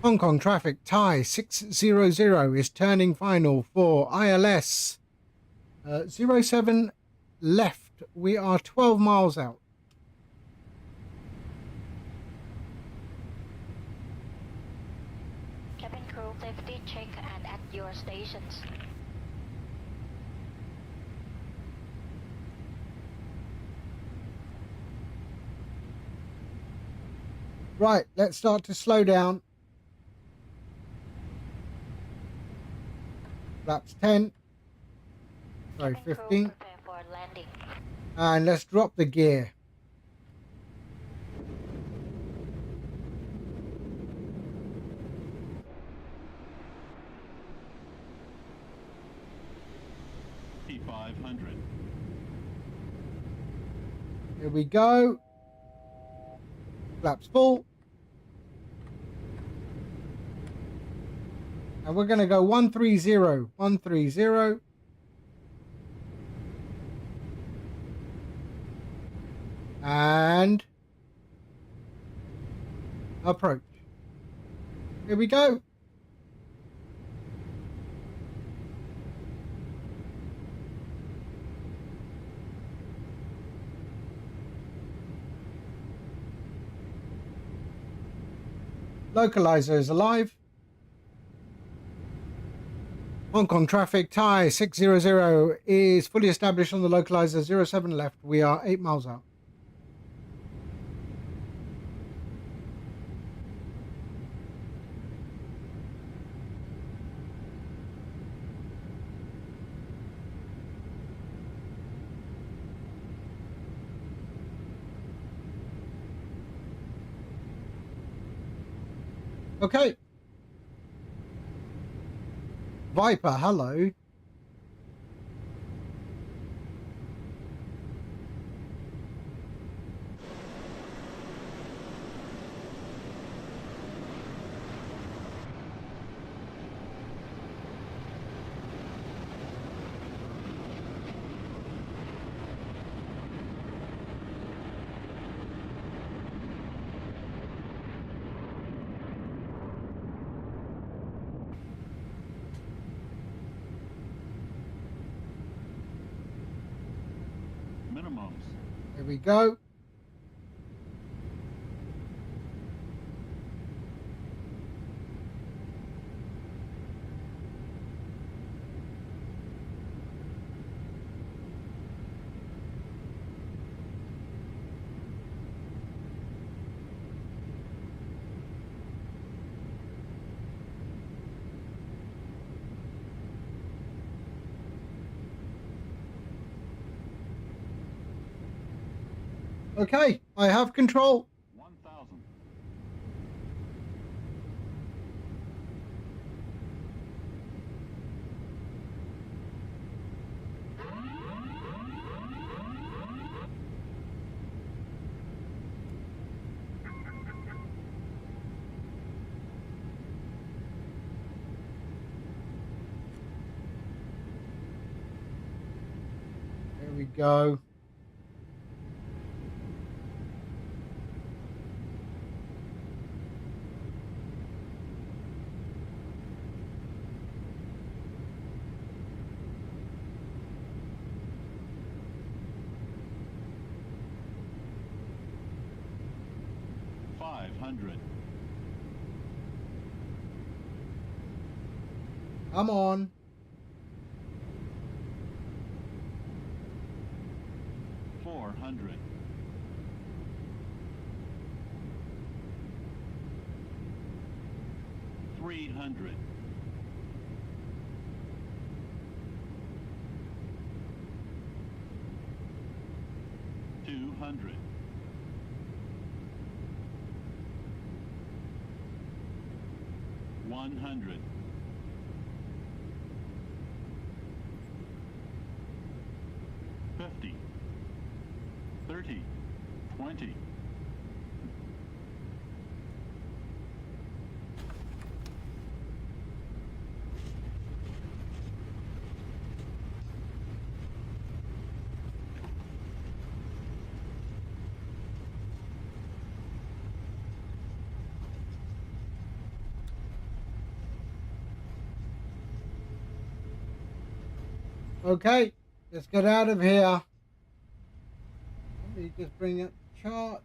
Hong Kong traffic, Thai 600 is turning final for ILS 07 left. We are 12 miles out. Cabin crew, safety check and at your stations. Right, let's start to slow down. Flaps 10. Sorry, 15. Prepare for landing. And let's drop the gear. P500. Here we go. Flaps full. And we're going to go 130. 130. And approach. Here we go. Localizer is alive. Hong Kong traffic, Thai 600 is fully established on the localizer, 07 left. We are 8 miles out. Okay. Viper, hello. Minimums. Here we go. Okay, I have control. 1,000. There we go. Come on. 300. 200. 100. 50. 30. 20. Okay, let's get out of here. Let me just bring up the chart.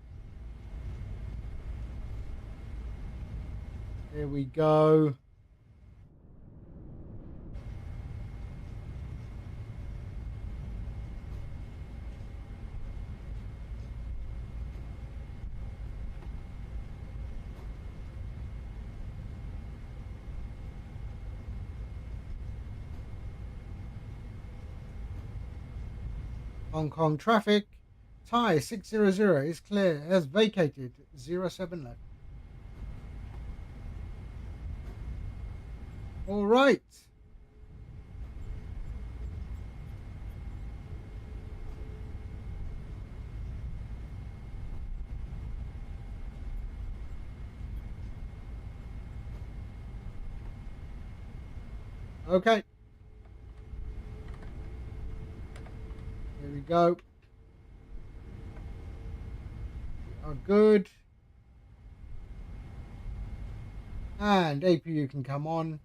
There we go. Hong Kong traffic. Thai 600 is clear. Has vacated. 07 left. All right. Okay. Here we go. We are good. And APU can come on.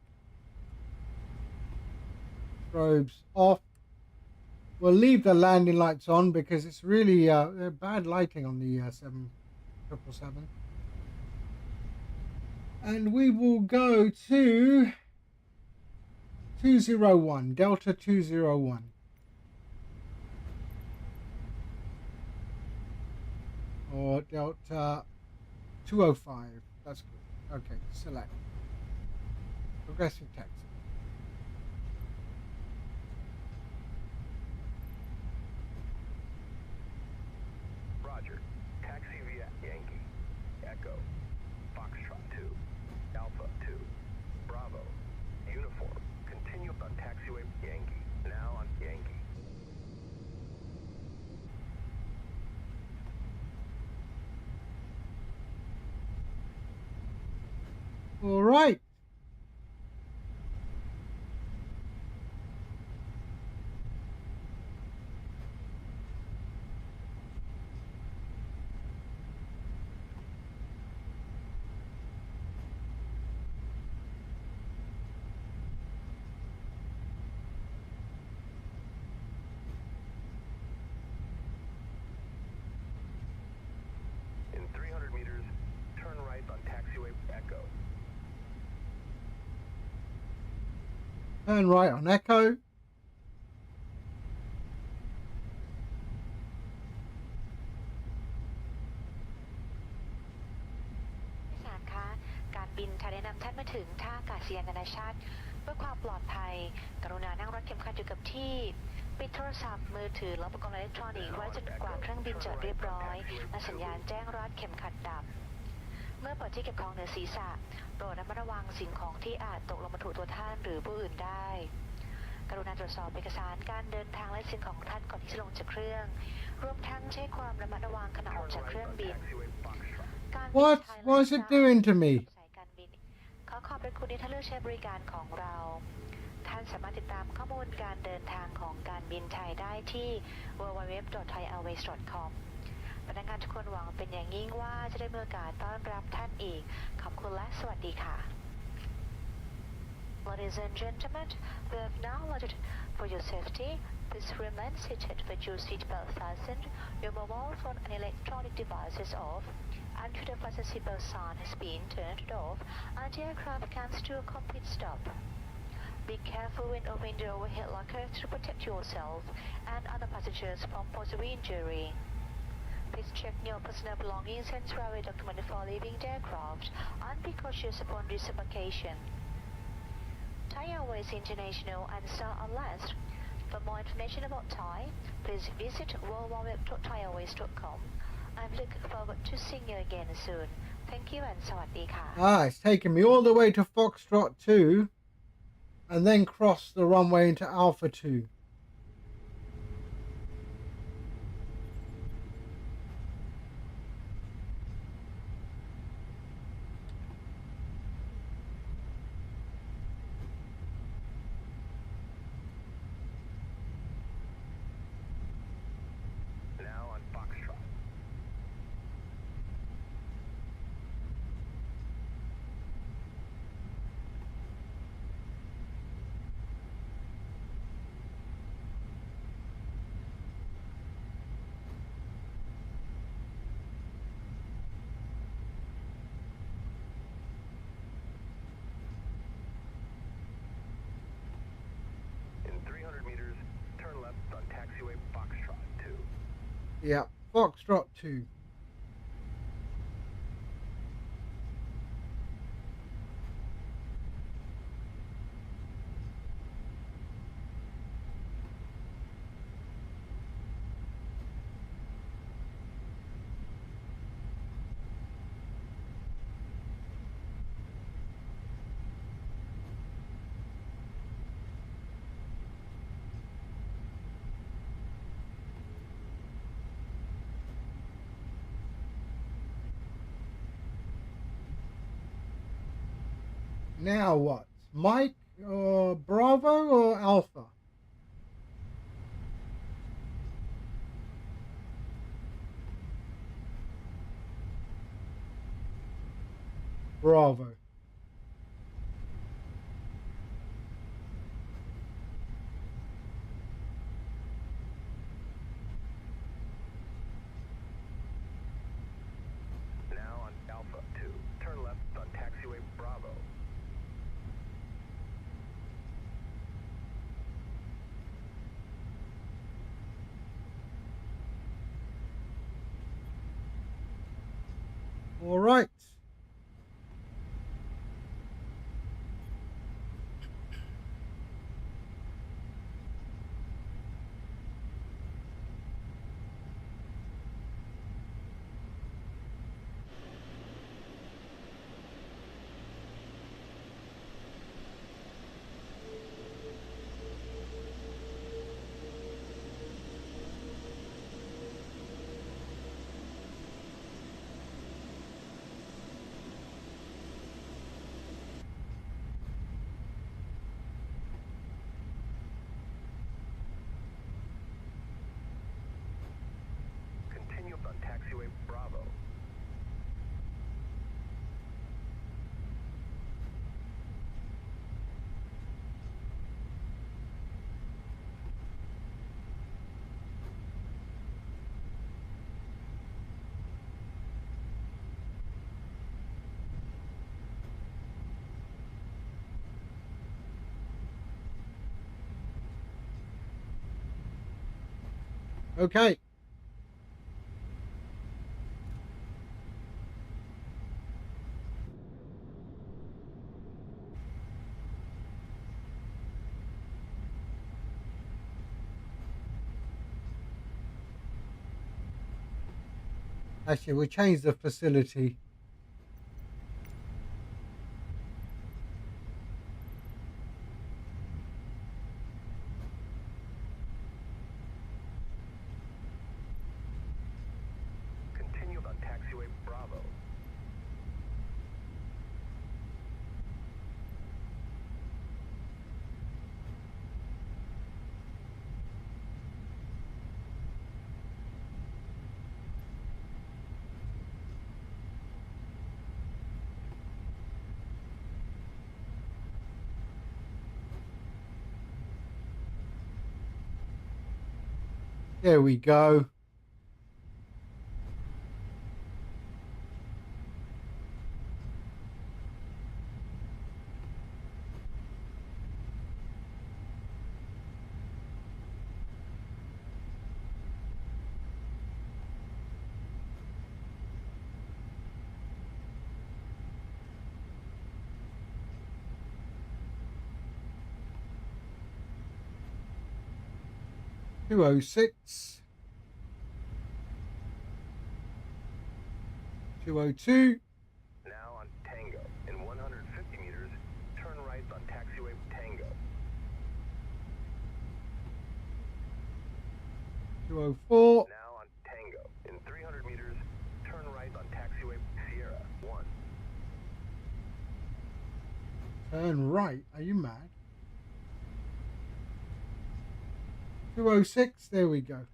Strobes off. We'll leave the landing lights on because it's really bad lighting on the 777. And we will go to 201, Delta 201. Or Delta 205. That's good. Okay, select. Progressive taxi. Roger. Taxi via Yankee. Echo. Foxtrot 2. Alpha 2. Bravo. Uniform. Continue on taxiway Yankee. Now on Yankee. All right. In 300 meters, turn right on taxiway Echo. Turn right on Echo.การบินค่ะแนะนำท่านมาถึงท่าอากาศยานนานาชาติเพื่อความปลอดภัยกรุณานั่งรัดเข็มขัดอยู่กับที่ปิดโทรศัพท์มือถือและอุปกรณ์อิเล็กทรอนิกส์ไว้จนกว่าเครื่องบินจอดเรียบร้อยและสัญญาณแจ้งรัดเข็มขัดดับเมื่อเปิดที่เก็บของเหนือศีรษะโปรดระมัดระวังสิ่งของที่อาจตกลงมาถูกตัวท่านหรือผู้อื่นได้กรุณาตรวจสอบเอกสารการเดินทางและสิ่งของท่านก่อนที่จะลงจากเครื่องรวมทั้งใช้ความระมัดระวังขณะออกจากเครื่องบิน What is it doing to me? ขอขอบพระคุณที่ท่านเลือกใช้บริการของเราท่านสามารถติดตามข้อมูลการเดินทางของการบินไทยได้ที่ www.thaiairways.com พนักงานทุกคนหวังเป็นอย่างยิ่งว่าจะได้มีโอกาสต้อนรับท่านอีกขอบคุณและสวัสดีค่ะ Ladies and gentlemen, we have now loaded for your safety. Please remain seated with your seatbelt fastened, your mobile phone and electronic devices off, until the fasten seatbelt sign has been turned off and the aircraft comes to a complete stop. Be careful when opening the overhead locker to protect yourself and other passengers from possible injury. Please check your personal belongings and travel documents before leaving the aircraft and be cautious upon disembarkation. Airways International and Star Unless. For more information about Thai, please visit www.thaiairways.com. I'm looking forward to seeing you again soon. Thank you and สวัสดีค่ะ It's taken me all the way to Foxtrot 2 and then cross the runway into Alpha 2. Now on Foxtrot. In 300 meters, turn left on taxiway Foxtrot 2. Yeah, Foxtrot 2. Now what? Mike or Bravo or Alpha? Bravo. Now on Alpha 2, turn left on taxiway Bravo. All right. Continue on taxiway Bravo. Okay. Actually, we'll change the facility. Continue on taxiway Bravo. There we go. 206. 202. Now on Tango. In 150 meters, turn right on taxiway Tango. 204. Now on Tango. In 300 meters, turn right on taxiway Sierra 1. Turn right. Are you mad? 206. There we go.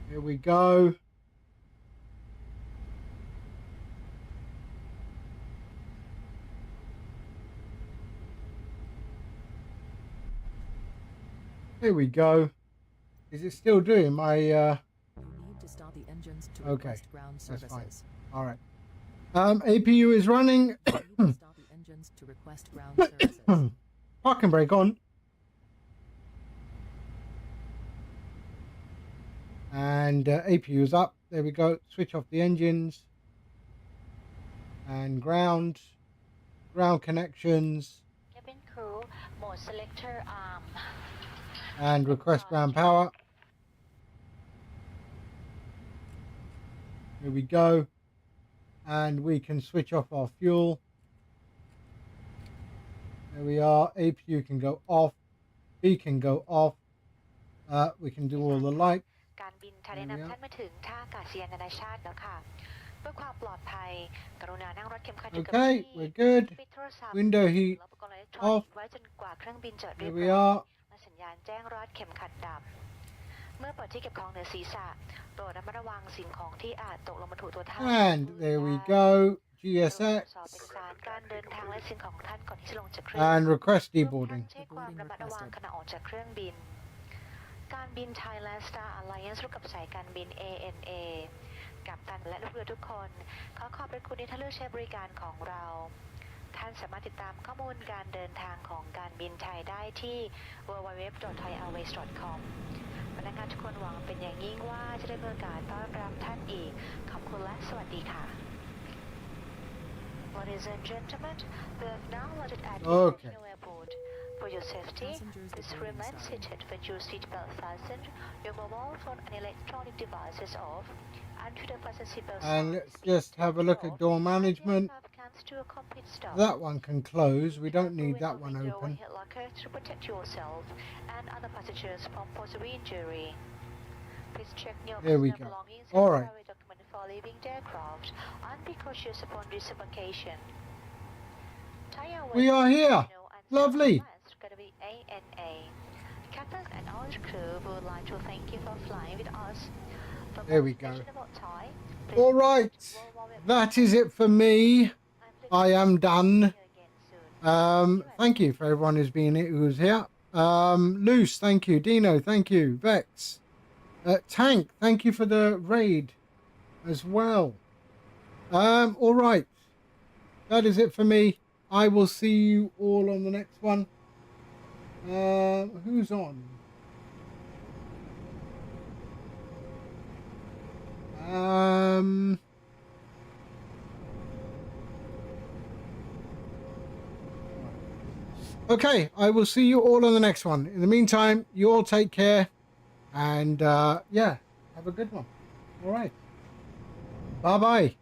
Here we go. Here we go. Is it still doing my You need to start the engines to request ground that's fine. services. All right. APU is running. You need to start the engines to request ground services. Parking brake on. And APU is up. There we go. Switch off the engines. And ground connections. Cabin crew, mode selector arm. And request ground power. Here we go. And we can switch off our fuel. There we are. APU can go off. B can go off. We can do all the lights. การบินไทยได้นำท่านมาถึงท่าอากาศยานนานาชาติแล้วค่ะเพื่อความปลอดภัยกรุณานั่งรถเข็มขัดอยู่กับ Okay, ที่ we're good. ปิดโทรศัพท์ Window heat และอุปกรณ์อิเล็กทรอนิ off. กส์ไว้จนกว่าเครื่องบินจะเรีย Here บ we ร้อย are. และสัญญาณแจ้งรัดเข็มขัดดับเมื่อเปิดที่เก็บของเหนือศีรษะโปรดระมัดระวังสิ่งของที่อาจตกลงมาถูกตัวท่าน And there we go. ตรวจ GSX. สอบเอกสารการเดินทางและสิ่งของท่านก่อนที่จะลงจากเครื่อง And request รวมทั้ง deboarding. เช็คความระมัดระวังขณะออกจากเครื่องบินการบินไทยและ Star Alliance ร่วมกับสายการบิน ANA กัปตันและลูกเรือทุกคนขอขอบพระคุณที่ท่านเลือกใช้บริการของเราท่านสามารถติดตามข้อมูลการเดินทางของการบินไทยได้ที่ www.thaiairways.com พนักงานทุกคนหวังเป็นอย่างยิ่งว่าจะได้มีโอกาสต้อนรับท่านอีกขอบคุณและสวัสดีค่ะ Ladies and gentlemen, we have now landed at International Airport. For your safety, please remain seated with your seatbelt fastened, your mobile phone and electronic devices off, and to the fasten seatbelt signs. And let's just have a look at door management. That one can close. We don't need that one open. To protect yourself and other passengers from possible injury. Please check your personal belongings and private documents before leaving the aircraft, and be cautious upon disembarkation. We are here. Lovely. ANA. Captain and all the crew would like to thank you for flying with us. There we go. All right. That is it for me. I am done. Thank you for everyone who's here. Luce, thank you. Dino, thank you. Vex. Tank, thank you for the raid as well. All right. That is it for me. I will see you all on the next one. Who's on? Okay, I will see you all on the next one. In the meantime, you all take care. And yeah, have a good one. All right. Bye-bye.